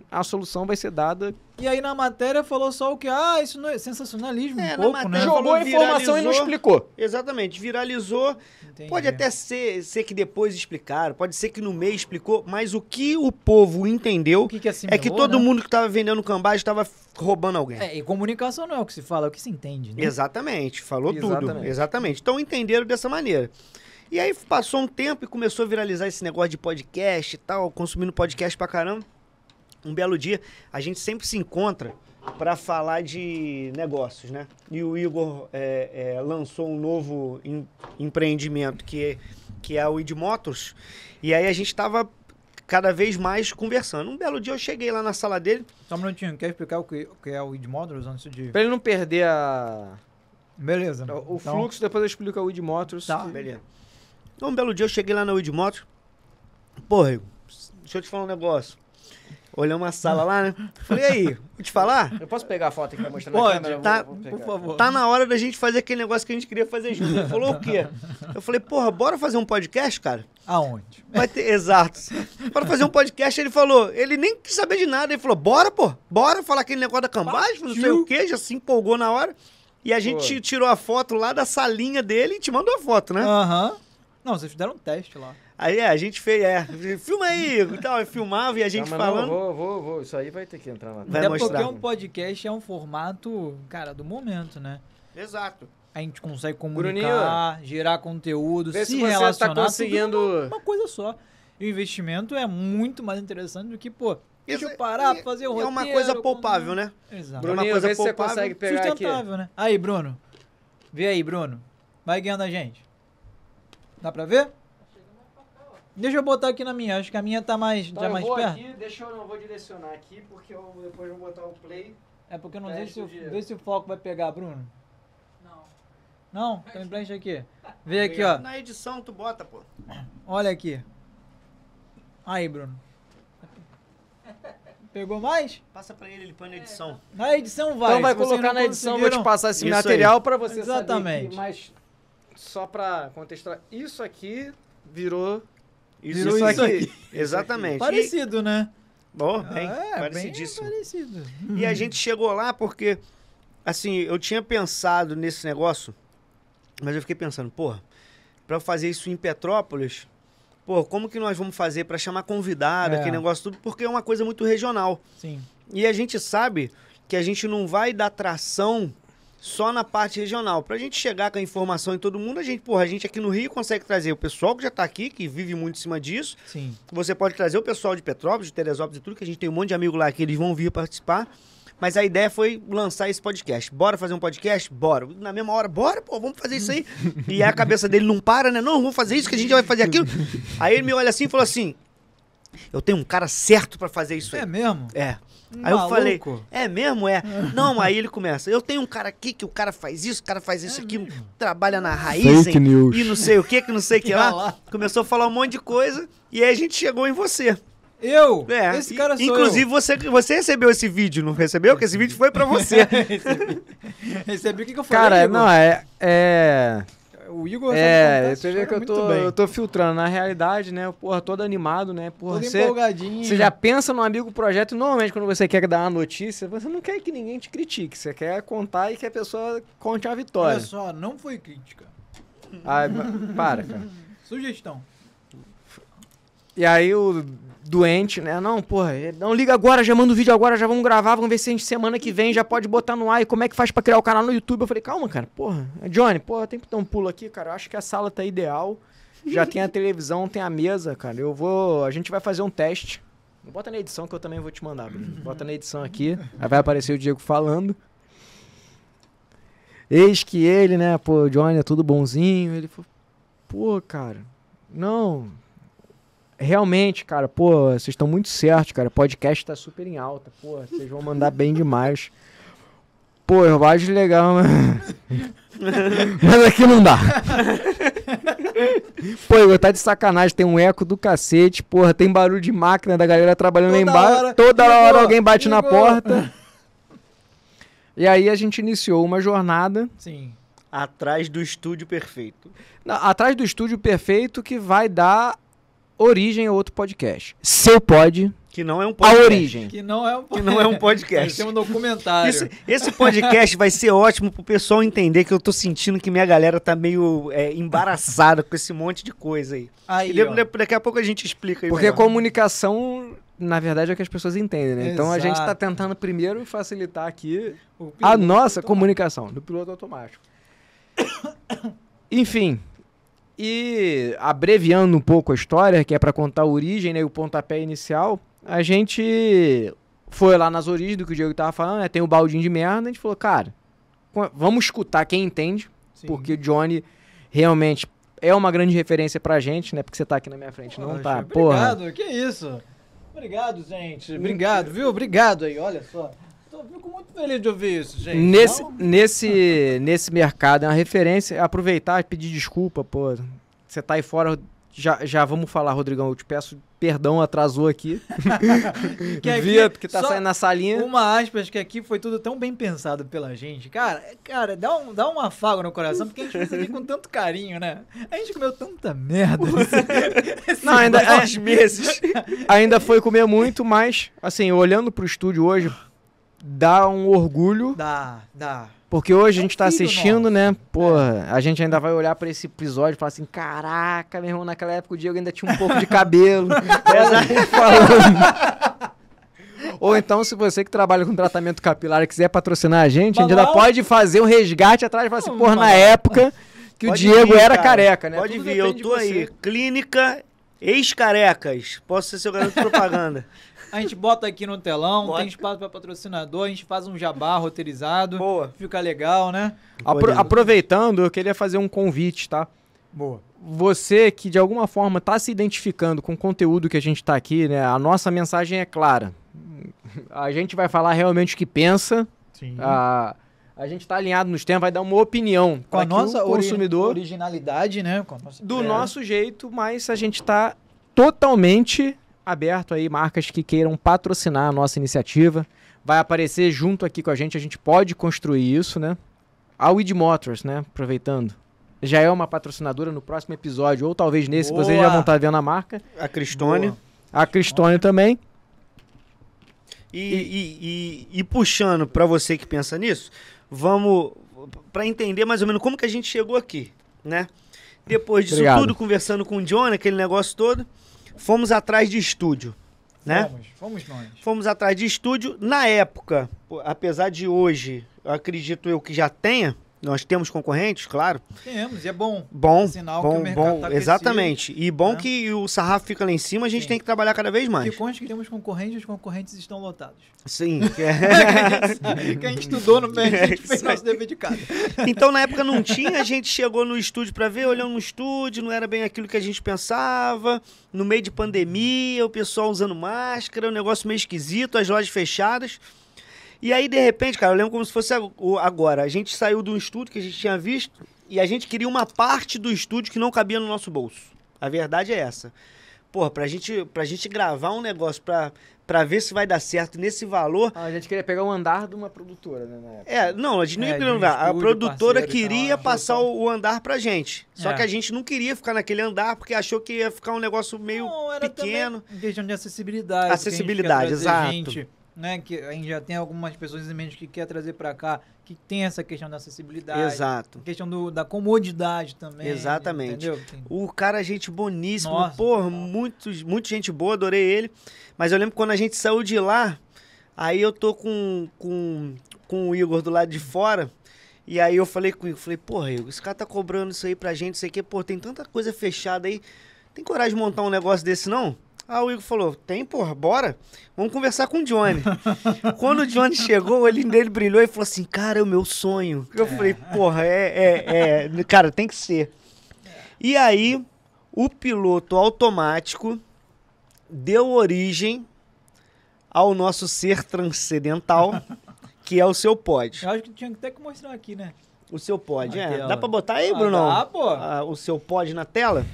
a solução vai ser dada. E aí na matéria falou só o que? Isso não é sensacionalismo, um pouco, né? Jogou a informação e não explicou. Exatamente, viralizou. Entendi. Pode até ser que depois explicaram, pode ser que no meio explicou, mas o que o povo entendeu é que todo mundo que estava vendendo cambagem estava roubando alguém. E comunicação não é o que se fala, é o que se entende, né? Exatamente, falou tudo. Exatamente. Então entenderam dessa maneira. E aí passou um tempo e começou a viralizar esse negócio de podcast e tal, consumindo podcast pra caramba. Um belo dia, a gente sempre se encontra para falar de negócios, né? E o Igor lançou um novo empreendimento que é o ID Motors. E aí a gente tava cada vez mais conversando. Um belo dia eu cheguei lá na sala dele. Só um minutinho, quer explicar o que é o ID Motors antes de... Pra ele não perder a... Beleza. O fluxo, depois eu explico o ID Motors. Tá, beleza. Então um belo dia eu cheguei lá na ID Motors. Porra, Igor, deixa eu te falar um negócio. Olhamos uma sala lá, né? Falei, e aí, vou te falar? Eu posso pegar a foto aqui pra mostrar na câmera? Tá, por favor. Tá na hora da gente fazer aquele negócio que a gente queria fazer junto. Ele falou o quê? Eu falei, porra, bora fazer um podcast, cara? Aonde? Vai ter, exato. Bora fazer um podcast, ele falou, ele nem quis saber de nada, ele falou, bora, pô, bora falar aquele negócio da cambagem, não sei o quê, já se empolgou na hora. E a gente tirou a foto lá da salinha dele e te mandou a foto, né? Não, vocês fizeram um teste lá. Aí a gente fez, filma aí, e tal, eu filmava e a gente falando. Vou, isso aí vai ter que entrar lá. Até porque um podcast é um formato, cara, do momento, né? Exato. A gente consegue comunicar, Bruninho, gerar conteúdo, se relacionar. Você tá conseguindo... uma coisa só. E o investimento é muito mais interessante do que, pô, deixa eu parar pra fazer o roteiro. É uma coisa poupável, né? Exato. Bruninho, é uma coisa poupável, você consegue pegar sustentável, aqui. Né? Aí, Bruno. Vê aí, Bruno. Vai guiando a gente. Dá pra ver? Deixa eu botar aqui na minha, acho que a minha tá mais, então já mais perto. Aqui, eu vou direcionar aqui, porque eu depois vou botar o play. É porque eu não sei se o foco vai pegar, Bruno. Não? Então empresta aqui. Vê aqui, ó. Na edição tu bota, pô. Olha aqui. Aí, Bruno. Pegou mais? Passa pra ele põe na edição. Na edição vai. Então vai colocar na edição, vou te passar esse material pra você saber aqui, mas só pra contextualizar, isso aqui virou... Isso aqui. Exatamente. Parecido, né? Bom, parecidíssimo. Bem parecido. E a gente chegou lá porque, assim, eu tinha pensado nesse negócio, mas eu fiquei pensando, porra, pra eu fazer isso em Petrópolis, pô, como que nós vamos fazer pra chamar convidado, aquele negócio tudo, porque é uma coisa muito regional. Sim. E a gente sabe que a gente não vai dar tração só na parte regional. Pra gente chegar com a informação em todo mundo, a gente aqui no Rio consegue trazer o pessoal que já tá aqui, que vive muito em cima disso. Sim. Você pode trazer o pessoal de Petrópolis, de Teresópolis e tudo, que a gente tem um monte de amigos lá que eles vão vir participar. Mas a ideia foi lançar esse podcast. Bora fazer um podcast? Bora. Na mesma hora, bora, pô, vamos fazer isso aí. E a cabeça dele não para, né? Não, vamos fazer isso, que a gente vai fazer aquilo. Aí ele me olha assim e falou assim, eu tenho um cara certo pra fazer isso aí. É mesmo? É. Aí eu falei, é mesmo? É. Não, aí ele começa, eu tenho um cara aqui que o cara faz isso, o cara faz isso aqui, mesmo? Trabalha na raiz e não sei o que não sei o que lá. Começou a falar um monte de coisa e aí a gente chegou em você. Eu? Esse cara sou inclusive, você recebeu esse vídeo, não recebeu? Porque esse vídeo foi pra você. Recebi o que eu falei? Cara, não, O Igor você vê que eu tô filtrando. Na realidade, né? Porra, todo animado, né? Porra, todo empolgadinho. Você já pensa num amigo projeto, normalmente quando você quer dar uma notícia, você não quer que ninguém te critique. Você quer contar e que a pessoa conte a vitória. Olha só, não foi crítica. Para, cara. Sugestão. E aí o doente, né? Não, porra, não liga agora, já manda o vídeo agora, já vamos gravar, vamos ver se a gente semana que vem já pode botar no ar. E como é que faz pra criar o canal no YouTube? Eu falei, calma, cara, porra. Johnny, porra, tem que dar um pulo aqui, cara. Eu acho que a sala tá ideal. Já tem a televisão, tem a mesa, cara. A gente vai fazer um teste. Bota na edição que eu também vou te mandar, Bruno. Bota na edição aqui. Aí vai aparecer o Diego falando. Eis que ele, né, pô, o Johnny é tudo bonzinho. Ele falou, pô, cara, não... Realmente, cara, pô, vocês estão muito certos, cara. O podcast tá super em alta, pô, vocês vão mandar bem demais. Pô, eu acho legal, mas aqui não dá. Pô, Igor, tá de sacanagem, tem um eco do cacete, porra, tem barulho de máquina da galera trabalhando lá embaixo. Toda hora alguém bate na porta. E aí a gente iniciou uma jornada. Sim. Atrás do estúdio perfeito. Atrás do estúdio perfeito que vai dar origem a outro podcast. Seu Pod. Que não é um podcast. A origem. Que não é um podcast. Vai ser um documentário. Esse podcast vai ser ótimo pro pessoal entender que eu tô sentindo que minha galera tá meio embaraçada com esse monte de coisa aí. Daqui a pouco a gente explica aí. Porque a comunicação, na verdade, é o que as pessoas entendem, né? Então a gente tá tentando primeiro facilitar aqui a nossa comunicação do piloto automático. Enfim... E abreviando um pouco a história, que é para contar a origem, né, o pontapé inicial, a gente foi lá nas origens do que o Diego tava falando, né, tem o baldinho de merda, a gente falou, cara, vamos escutar quem entende, sim, porque o Johnny realmente é uma grande referência pra gente, né, porque você tá aqui na minha frente, não tá, porra. Obrigado, que isso? Obrigado, gente, obrigado, viu? Obrigado aí, olha só. Fico muito feliz de ouvir isso, gente. Nesse mercado é uma referência. Aproveitar e pedir desculpa, pô. Você tá aí fora, já vamos falar, Rodrigão. Eu te peço perdão, atrasou aqui. Que tá saindo na salinha. Uma aspas, que aqui foi tudo tão bem pensado pela gente. Cara, dá um afago no coração, porque a gente fez aqui com tanto carinho, né? A gente comeu tanta merda. Não, ainda meses. Ainda foi comer muito, mas, assim, olhando pro estúdio hoje... Dá um orgulho. Dá. Porque hoje a gente tá assistindo, né? Porra, a gente ainda vai olhar pra esse episódio e falar assim, caraca, meu irmão, naquela época o Diego ainda tinha um pouco de cabelo. Ou então, se você que trabalha com tratamento capilar e quiser patrocinar a gente ainda pode fazer um resgate atrás e falar assim, porra, na época que o Diego era careca, né? Pode vir, eu tô aí. Clínica Ex-Carecas. Posso ser seu garoto de propaganda. A gente bota aqui no telão, tem espaço para patrocinador, a gente faz um jabá roteirizado. Boa. Fica legal, né? Aproveitando, eu queria fazer um convite, tá? Boa. Você que de alguma forma tá se identificando com o conteúdo que a gente tá aqui, né? A nossa mensagem é clara. A gente vai falar realmente o que pensa. Sim. A gente tá alinhado nos temas, vai dar uma opinião com a nossa consumidor, originalidade, né? Com a nossa do nosso jeito, mas a gente tá totalmente aberto aí, marcas que queiram patrocinar a nossa iniciativa. Vai aparecer junto aqui com a gente pode construir isso, né? A Weed Motors, né? Aproveitando. Já é uma patrocinadora no próximo episódio, ou talvez nesse, vocês já vão estar vendo a marca. A Cristone. A Cristone também. E puxando para você que pensa nisso, vamos para entender mais ou menos como que a gente chegou aqui, né? Depois disso tudo, conversando com o John, aquele negócio todo, fomos atrás de estúdio, né? Fomos atrás de estúdio. Na época, apesar de hoje, eu acredito eu que já tenha, nós temos concorrentes, claro. Temos, e é bom. Sinal que o mercado tá exatamente. E bom que o sarrafo fica lá em cima, a gente tem que trabalhar cada vez mais. Que conste que temos concorrentes, os concorrentes estão lotados. Sim. Que a gente estudou no bem, a gente fez nosso dever de casa. Então, na época não tinha, a gente chegou no estúdio pra ver, olhando no estúdio, não era bem aquilo que a gente pensava. No meio de pandemia, o pessoal usando máscara, um negócio meio esquisito, as lojas fechadas. E aí, de repente, cara, eu lembro como se fosse agora. A gente saiu de um estúdio que a gente tinha visto e a gente queria uma parte do estúdio que não cabia no nosso bolso. A verdade é essa. porra, pra gente gravar um negócio pra ver se vai dar certo nesse valor... A gente queria pegar o andar de uma produtora, né, na época. Não, a gente não ia pegar um andar. A produtora queria passar o andar pra gente. Só que a gente não queria ficar naquele andar porque achou que ia ficar um negócio meio pequeno. Em questão de acessibilidade. Acessibilidade, exato. Gente, né, que a gente já tem algumas pessoas em mente que quer trazer pra cá, que tem essa questão da acessibilidade. Exato. Questão da comodidade também. Exatamente. Entendeu? O cara é gente boníssimo. Nossa, porra, muito gente boa, adorei ele. Mas eu lembro quando a gente saiu de lá, aí eu tô com o Igor do lado de fora, e aí eu falei com o Igor, porra, Igor, esse cara tá cobrando isso aí pra gente, isso aqui, pô, tem tanta coisa fechada aí, tem coragem de montar um negócio desse não? Aí o Igor falou, tem, porra, bora, vamos conversar com o Johnny. Quando o Johnny chegou, o olhinho dele brilhou e falou assim, cara, é o meu sonho. Eu falei, porra, cara, tem que ser. E aí, o piloto automático deu origem ao nosso ser transcendental, que é o Seu Pod. Eu acho que tinha até que mostrar aqui, né? O Seu Pod, Dá pra botar aí, Brunão? Dá, pô. O Seu Pod na tela?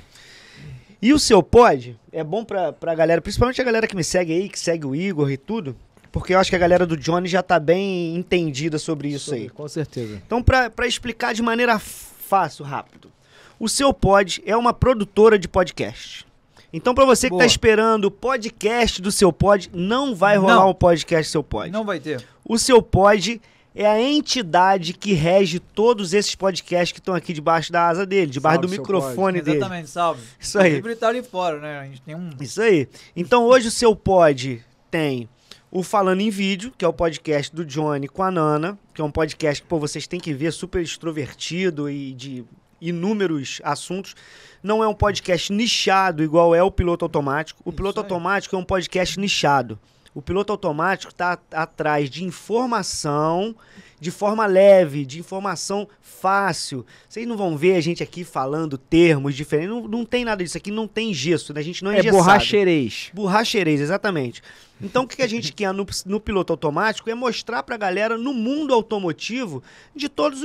E o Seu Pod é bom pra galera, principalmente a galera que me segue aí, que segue o Igor e tudo, porque eu acho que a galera do Johnny já tá bem entendida sobre isso aí. Com certeza. Então, pra explicar de maneira fácil, rápido, o Seu Pod é uma produtora de podcast. Então, pra você que tá esperando o podcast do Seu Pod, não vai rolar um podcast do Seu Pod. Não vai ter. O Seu Pod é a entidade que rege todos esses podcasts que estão aqui debaixo da asa dele, debaixo do microfone dele. Exatamente, salve. Isso aí. Sempre tá ali fora, né? A gente tem Isso aí. Então hoje o Seu Pod tem o Falando em Vídeo, que é o podcast do Johnny com a Nana, que é um podcast que, pô, vocês têm que ver, super extrovertido e de inúmeros assuntos. Não é um podcast nichado igual é o Piloto Automático. O Piloto Automático é um podcast nichado. O Piloto Automático está atrás de informação de forma leve, de informação fácil. Vocês não vão ver a gente aqui falando termos diferentes. Não tem nada disso aqui, não tem gesso, né? A gente não é engessado. Borracheirês. Borracheirês, exatamente. Então o que a gente quer no Piloto Automático é mostrar pra galera no mundo automotivo de todas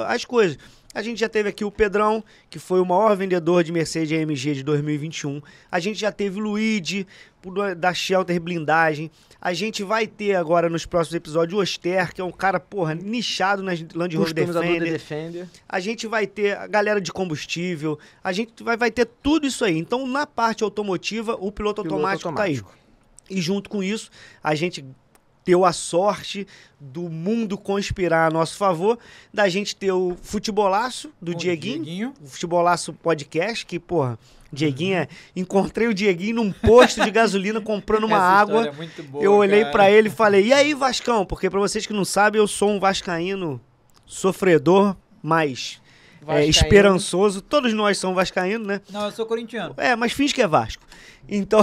as coisas. A gente já teve aqui o Pedrão, que foi o maior vendedor de Mercedes AMG de 2021. A gente já teve o Luigi, da Shelter Blindagem. A gente vai ter agora nos próximos episódios o Oster, que é um cara, porra, nichado nas Land Rover Defender. A gente vai ter a galera de combustível. A gente vai ter tudo isso aí. Então, na parte automotiva, o Piloto Automático tá aí. E junto com isso, a gente deu a sorte do mundo conspirar a nosso favor, da gente ter o Futebolaço do Dieguinho, o Futebolaço Podcast, que, porra, Dieguinho, encontrei o Dieguinho num posto de gasolina comprando uma água. É muito boa, eu olhei pra ele e falei, e aí, Vascão? Porque pra vocês que não sabem, eu sou um vascaíno sofredor, mas esperançoso. Todos nós somos vascaínos, né? Não, eu sou corintiano. Mas finge que é Vasco. Então...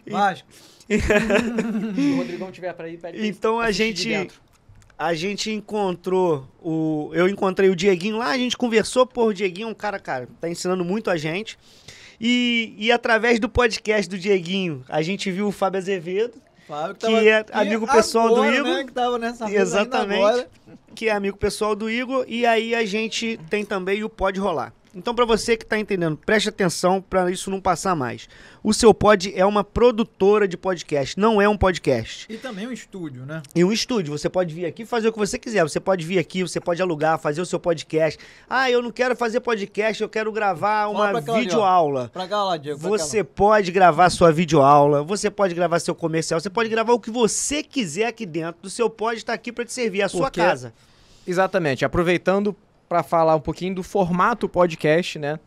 Vasco. Se o Rodrigão tiver pra ir, pede. Então a gente encontrou eu encontrei o Dieguinho lá, a gente conversou, o Dieguinho é um cara, tá ensinando muito a gente. E através do podcast do Dieguinho, a gente viu o Fábio Azevedo, que é amigo pessoal do Igor. Né, que tava nessa exatamente. Que é amigo pessoal do Igor, e aí a gente tem também o Pode Rolar. Então, para você que tá entendendo, preste atenção para isso não passar mais. O Seu Pod é uma produtora de podcast, não é um podcast. E também um estúdio, né? E um estúdio. Você pode vir aqui e fazer o que você quiser. Você pode vir aqui, você pode alugar, fazer o seu podcast. Eu não quero fazer podcast, eu quero gravar uma videoaula. Pra cá lá, Diego. Você pode gravar sua videoaula, você pode gravar seu comercial, você pode gravar o que você quiser aqui dentro do Seu Pod, tá aqui para te servir, a sua casa. Exatamente. Aproveitando para falar um pouquinho do formato podcast, né?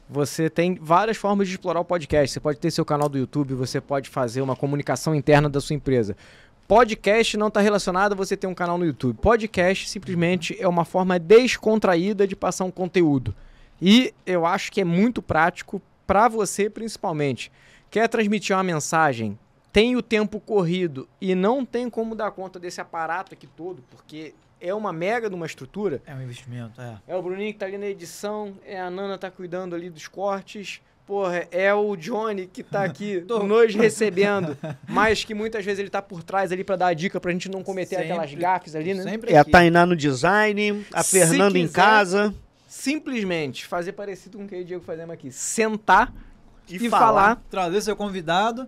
Você tem várias formas de explorar o podcast. Você pode ter seu canal do YouTube, você pode fazer uma comunicação interna da sua empresa. Podcast não está relacionado a você ter um canal no YouTube. Podcast simplesmente é uma forma descontraída de passar um conteúdo. E eu acho que é muito prático para você, principalmente. Quer transmitir uma mensagem, tem o tempo corrido e não tem como dar conta desse aparato aqui todo, porque é uma mega de uma estrutura. É um investimento, É o Bruninho que tá ali na edição, a Nana tá cuidando ali dos cortes, porra, é o Johnny que tá aqui nos recebendo, mas que muitas vezes ele tá por trás ali pra dar a dica pra gente não cometer aquelas gafes ali, né? A Tainá no design, a Fernanda em casa. Simplesmente fazer parecido com o que o Diego fazemos aqui. Sentar, e falar. Trazer seu convidado,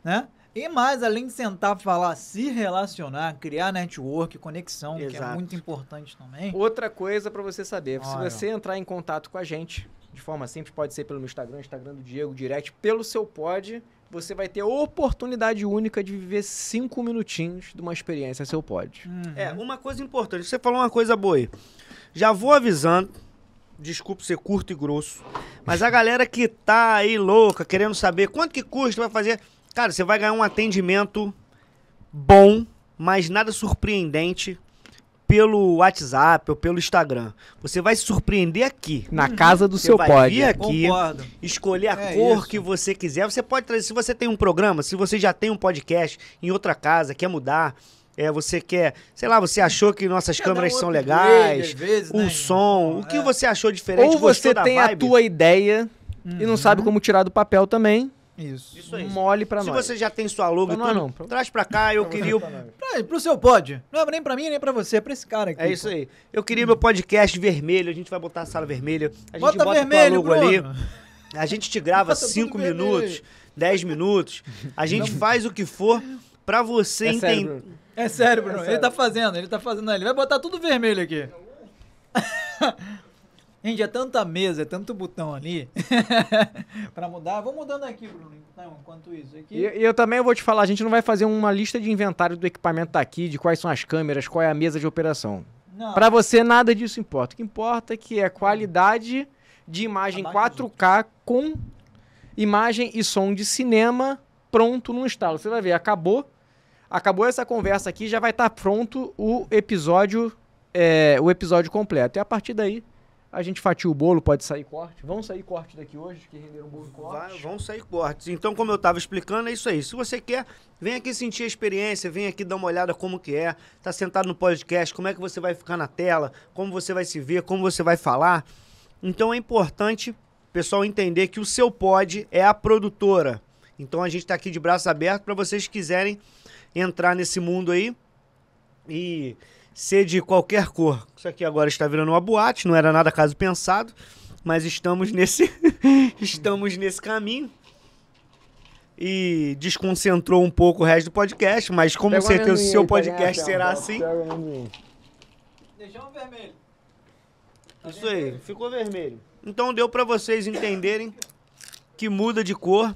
né? E mais, além de sentar, falar, se relacionar, criar network, conexão, que é muito importante também. Outra coisa para você saber, se você entrar em contato com a gente, de forma simples, pode ser pelo meu Instagram do Diego, direct, pelo seu pod, você vai ter a oportunidade única de viver 5 minutinhos de uma experiência seu pod. Uma coisa importante, você falou uma coisa boa aí. Já vou avisando, desculpa ser curto e grosso, mas a galera que tá aí louca, querendo saber quanto que custa, vai fazer... Cara, você vai ganhar um atendimento bom, mas nada surpreendente pelo WhatsApp ou pelo Instagram. Você vai se surpreender aqui. Na casa do seu pod. Você vai vir aqui, escolher a cor que você quiser. Você pode trazer, se você tem um programa, se você já tem um podcast em outra casa, quer mudar, você quer, sei lá, você achou que nossas câmeras são legais, o som, o que você achou diferente, ou você tem a tua ideia e não sabe como tirar do papel também. Isso aí. Mole pra nós. Se você já tem sua logo, traz pra cá, eu queria... Pro seu pod. Não é nem pra mim, nem pra você, é pra esse cara aqui. É isso aí. Eu queria meu podcast vermelho, a gente vai botar a sala vermelha. A gente bota vermelho, tua logo ali. A gente te grava 5 minutos, 10 minutos. A gente faz o que for pra você entender. É sério, Bruno. Ele tá fazendo. Ele vai botar tudo vermelho aqui. Gente, é tanta mesa, é tanto botão ali pra mudar. Vou mudando aqui, Bruno, então, enquanto isso. Aqui. E eu também vou te falar, a gente não vai fazer uma lista de inventário do equipamento daqui, de quais são as câmeras, qual é a mesa de operação. Não. Pra você, nada disso importa. O que importa é que é qualidade de imagem 4K com imagem e som de cinema pronto no instalo. Você vai ver, acabou essa conversa aqui, já vai estar pronto o episódio completo. E a partir daí... A gente fatia o bolo, pode sair corte. Vão sair cortes daqui hoje, que renderam um bolo de corte. Vão sair cortes. Então, como eu estava explicando, é isso aí. Se você quer, vem aqui sentir a experiência, vem aqui dar uma olhada como que é. Tá sentado no podcast, como é que você vai ficar na tela, como você vai se ver, como você vai falar. Então, é importante o pessoal entender que o seu pod é a produtora. Então, a gente está aqui de braços abertos para vocês que quiserem entrar nesse mundo aí e... ser de qualquer cor. Isso aqui agora está virando uma boate, não era nada caso pensado, mas estamos nesse caminho. E desconcentrou um pouco o resto do podcast, mas com certeza o seu podcast será assim. Deixou vermelho. Isso aí, ficou vermelho. Então deu para vocês entenderem que muda de cor.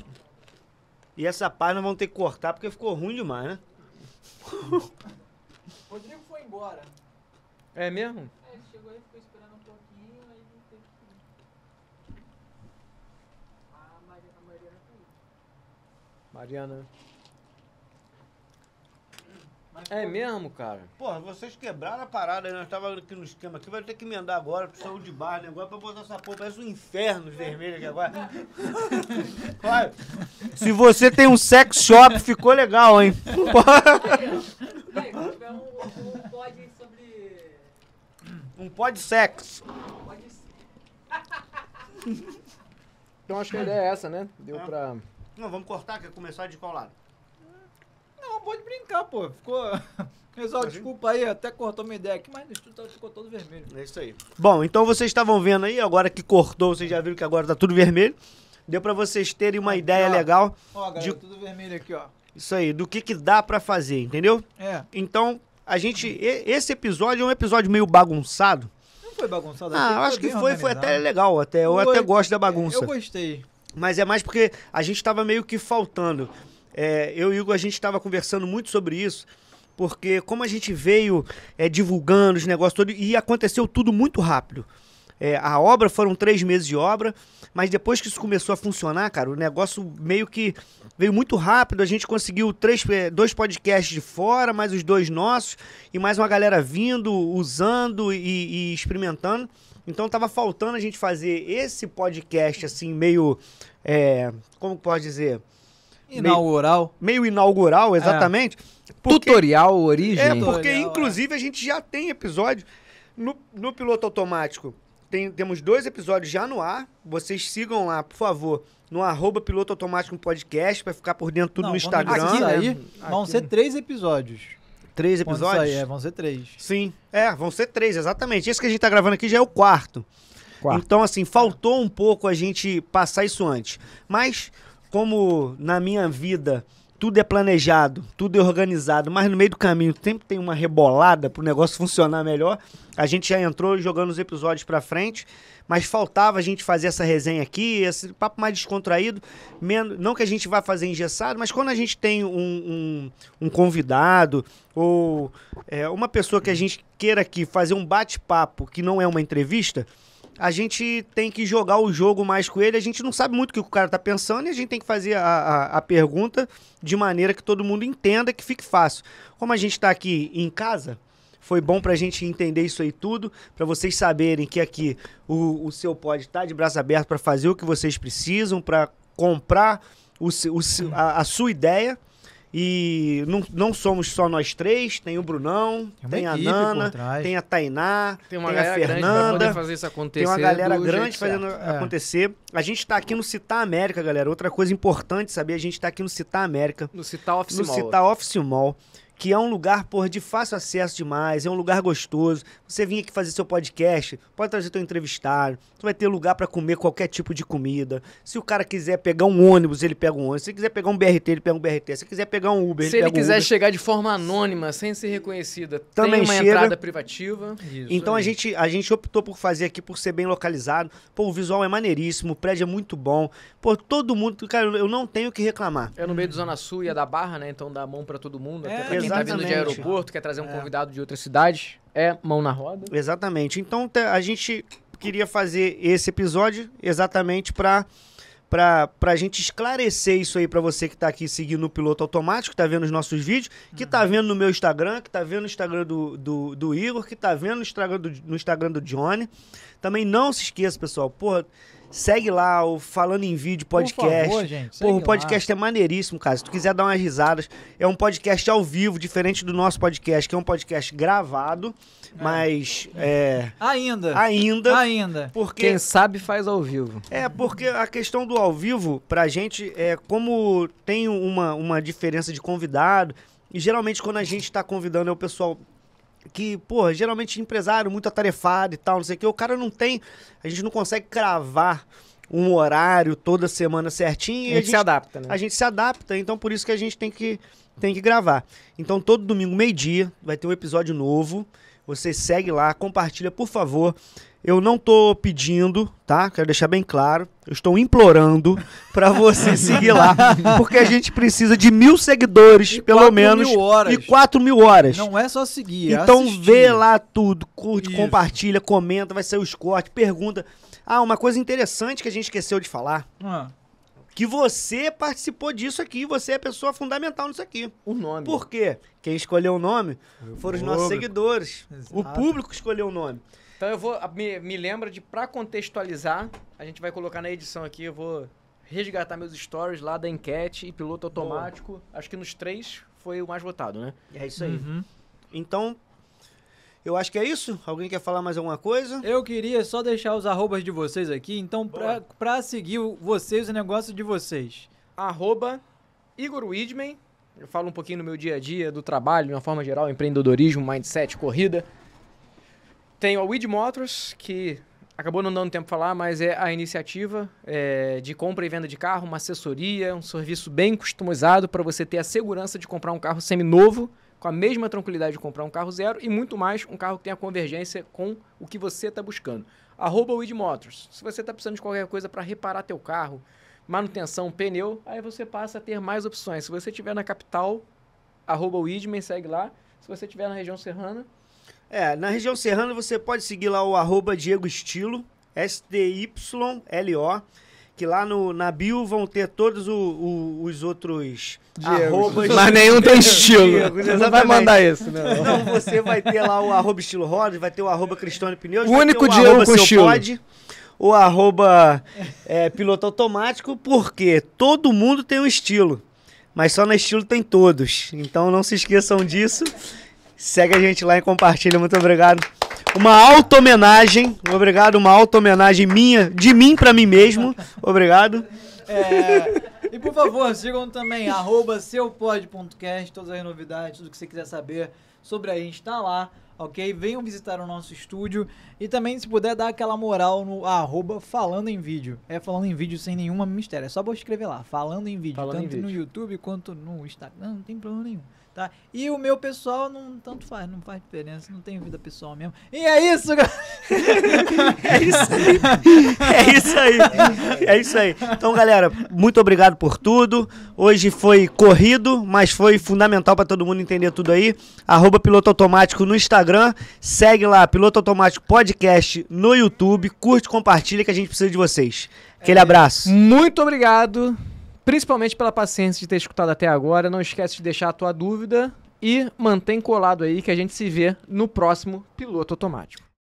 E essa página vão ter que cortar porque ficou ruim demais, né? Rodrigo foi embora. É mesmo? Ele chegou e ficou esperando um pouquinho, aí não teve que ir. A Mariana foi. Mariana. É mesmo, cara? Porra, vocês quebraram a parada, nós tava aqui no esquema aqui, vai ter que emendar agora pro saúde de bar, né? Agora pra botar essa porra, parece um inferno vermelho aqui agora. Olha, se você tem um sex shop, ficou legal, hein? Um pod sobre... Um pod sex. Então acho que a ideia é essa, né? Deu pra... Não, vamos cortar, quer começar de qual lado? Não, pode brincar, pô. Ficou... Pessoal, desculpa aí, até cortou minha ideia aqui, mas ficou todo vermelho. É isso aí. Bom, então vocês estavam vendo aí, agora que cortou, vocês já viram que agora tá tudo vermelho. Deu pra vocês terem uma ideia legal. Ó, galera, tudo vermelho aqui, ó. Isso aí, do que dá pra fazer, entendeu? É. Então, esse episódio é um episódio meio bagunçado. Não foi bagunçado? Eu acho que foi até legal, eu até gosto da bagunça. Eu gostei. Mas é mais porque a gente tava meio que faltando. Eu e o Igor, a gente tava conversando muito sobre isso, porque como a gente veio divulgando os negócios todos, e aconteceu tudo muito rápido. A obra, foram 3 meses de obra, mas depois que isso começou a funcionar, cara, o negócio meio que veio muito rápido, a gente conseguiu 2 podcasts de fora, mais os 2 nossos, e mais uma galera vindo, usando e experimentando. Então tava faltando a gente fazer esse podcast assim, meio, como pode dizer? Inaugural. Meio inaugural, exatamente. Porque, tutorial, origem. Porque inclusive a gente já tem episódio no Piloto Automático. Temos 2 episódios já no ar. Vocês sigam lá, por favor, no @Piloto Automático Podcast, pra ficar por dentro tudo no Instagram. Vão ser 3 episódios. 3 episódios? Vão ser 3. Sim, vão ser 3, exatamente. Esse que a gente tá gravando aqui já é o 4º. Então, assim, faltou um pouco a gente passar isso antes. Mas, como na minha vida tudo é planejado, tudo é organizado, mas no meio do caminho sempre tem uma rebolada pro negócio funcionar melhor, a gente já entrou jogando os episódios pra frente, mas faltava a gente fazer essa resenha aqui, esse papo mais descontraído, não que a gente vá fazer engessado, mas quando a gente tem um convidado ou uma pessoa que a gente queira aqui fazer um bate-papo que não é uma entrevista, a gente tem que jogar o jogo mais com ele, a gente não sabe muito o que o cara tá pensando e a gente tem que fazer a pergunta de maneira que todo mundo entenda, que fique fácil. Como a gente tá aqui em casa, foi bom pra gente entender isso aí tudo, pra vocês saberem que aqui o seu pod tá de braço aberto pra fazer o que vocês precisam, pra comprar a sua ideia. E não somos só nós três, tem o Brunão, tem a Nana, tem a Tainá, tem a Fernanda, fazer isso acontecer, tem uma galera grande fazendo acontecer. A gente tá aqui no Citar América, galera. Outra coisa importante saber, a gente tá aqui no Citar América. No Citar Office Mall. No Citar Office Mall, que é um lugar, de fácil acesso demais, é um lugar gostoso. Você vinha aqui fazer seu podcast, pode trazer teu entrevistado, tu vai ter lugar pra comer qualquer tipo de comida. Se o cara quiser pegar um ônibus, ele pega um ônibus. Se ele quiser pegar um BRT, ele pega um BRT. Se ele quiser pegar um Uber, ele pega um Uber. Se ele quiser chegar de forma anônima, sem ser reconhecida, também tem uma entrada privativa. Isso, então a gente optou por fazer aqui, por ser bem localizado. Pô, o visual é maneiríssimo, o prédio é muito bom. Pô, todo mundo, cara, eu não tenho o que reclamar. É no meio do Zona Sul e é da Barra, né? Então dá mão pra todo mundo. Até pra quem tá vindo de aeroporto, quer trazer um convidado de outra cidade, mão na roda. Exatamente. Então a gente queria fazer esse episódio exatamente pra gente esclarecer isso aí pra você que tá aqui seguindo o Piloto Automático, que tá vendo os nossos vídeos, que tá vendo no meu Instagram, que tá vendo no Instagram do Igor, que tá vendo no Instagram do Johnny. Também não se esqueça, pessoal, porra, segue lá o Falando em Vídeo podcast. Por favor, gente, porra, o podcast é maneiríssimo, cara. Se tu quiser dar umas risadas, é um podcast ao vivo, diferente do nosso podcast, que é um podcast gravado, mas ainda. Porque quem sabe faz ao vivo. Porque a questão do ao vivo, pra gente, como tem uma diferença de convidado, e geralmente quando a gente tá convidando é o pessoal que, porra, geralmente empresário muito atarefado e tal, não sei o que, o cara não tem, a gente não consegue cravar um horário toda semana certinho. E a gente se adapta, né? A gente se adapta, então por isso que a gente tem que gravar. Então todo domingo, meio-dia, vai ter um episódio novo, você segue lá, compartilha, por favor. Eu não tô pedindo, tá? Quero deixar bem claro. Eu estou implorando pra você seguir lá. Porque a gente precisa de 1.000 seguidores, pelo menos. 4.000 horas. E 4.000 horas. Não é só seguir, então assistir. Vê lá tudo, curte, compartilha, comenta, vai sair os cortes, pergunta. Uma coisa interessante que a gente esqueceu de falar. Que você participou disso aqui, você é a pessoa fundamental nisso aqui. O nome. Por quê? Quem escolheu o nome foram os nossos seguidores. Exato. O público escolheu o nome. Então eu vou, me lembra de, pra contextualizar, a gente vai colocar na edição aqui, eu vou resgatar meus stories lá da enquete e Piloto Automático. Acho que nos 3 foi o mais votado, né? É isso aí. Então, eu acho que é isso. Alguém quer falar mais alguma coisa? Eu queria só deixar os arrobas de vocês aqui, então pra seguir vocês, o negócio de vocês. @Igor Widman, eu falo um pouquinho no meu dia a dia, do trabalho, de uma forma geral, empreendedorismo, mindset, corrida. Tem a Weed Motors, que acabou não dando tempo para falar, mas é a iniciativa de compra e venda de carro, uma assessoria, um serviço bem customizado para você ter a segurança de comprar um carro seminovo, com a mesma tranquilidade de comprar um carro zero e muito mais, um carro que tenha convergência com o que você está buscando. @Weed Motors. Se você está precisando de qualquer coisa para reparar teu carro, manutenção, pneu, aí você passa a ter mais opções. Se você estiver na capital, @Weedman, segue lá. Se você estiver na região serrana... na região serrana você pode seguir lá o @Diego Estilo, STYLO, que lá na bio vão ter todos os outros arrobas. Mas nenhum tem estilo. Você não vai mandar isso, né? Não, você vai ter lá o @Estilo Rodas, vai ter o @Cristiano Pneus, o único Diego com estilo. O Piloto Automático, porque todo mundo tem um estilo, mas só na Estilo tem todos. Então não se esqueçam disso. Segue a gente lá e compartilha. Muito obrigado. Uma auto-homenagem. Obrigado, uma auto-homenagem minha, de mim pra mim mesmo. Obrigado. E por favor, sigam também @seupod.cast, todas as novidades, tudo que você quiser saber sobre a gente tá lá. ok? Venham visitar o nosso estúdio e também, se puder, dar aquela moral no @falando em vídeo. É falando em vídeo sem nenhuma mistério, é só vou escrever lá, falando em vídeo, tanto no YouTube quanto no Instagram, não tem problema nenhum. Tá? E o meu pessoal não tanto faz, não faz diferença, não tem vida pessoal mesmo. E é isso, galera. É isso aí. Então, galera, muito obrigado por tudo. Hoje foi corrido, mas foi fundamental para todo mundo entender tudo aí. @Piloto Automático no Instagram. Segue lá, Piloto Automático Podcast no YouTube. Curte, compartilha que a gente precisa de vocês. Aquele abraço. Muito obrigado. Principalmente pela paciência de ter escutado até agora. Não esquece de deixar a tua dúvida e mantém colado aí que a gente se vê no próximo Piloto Automático.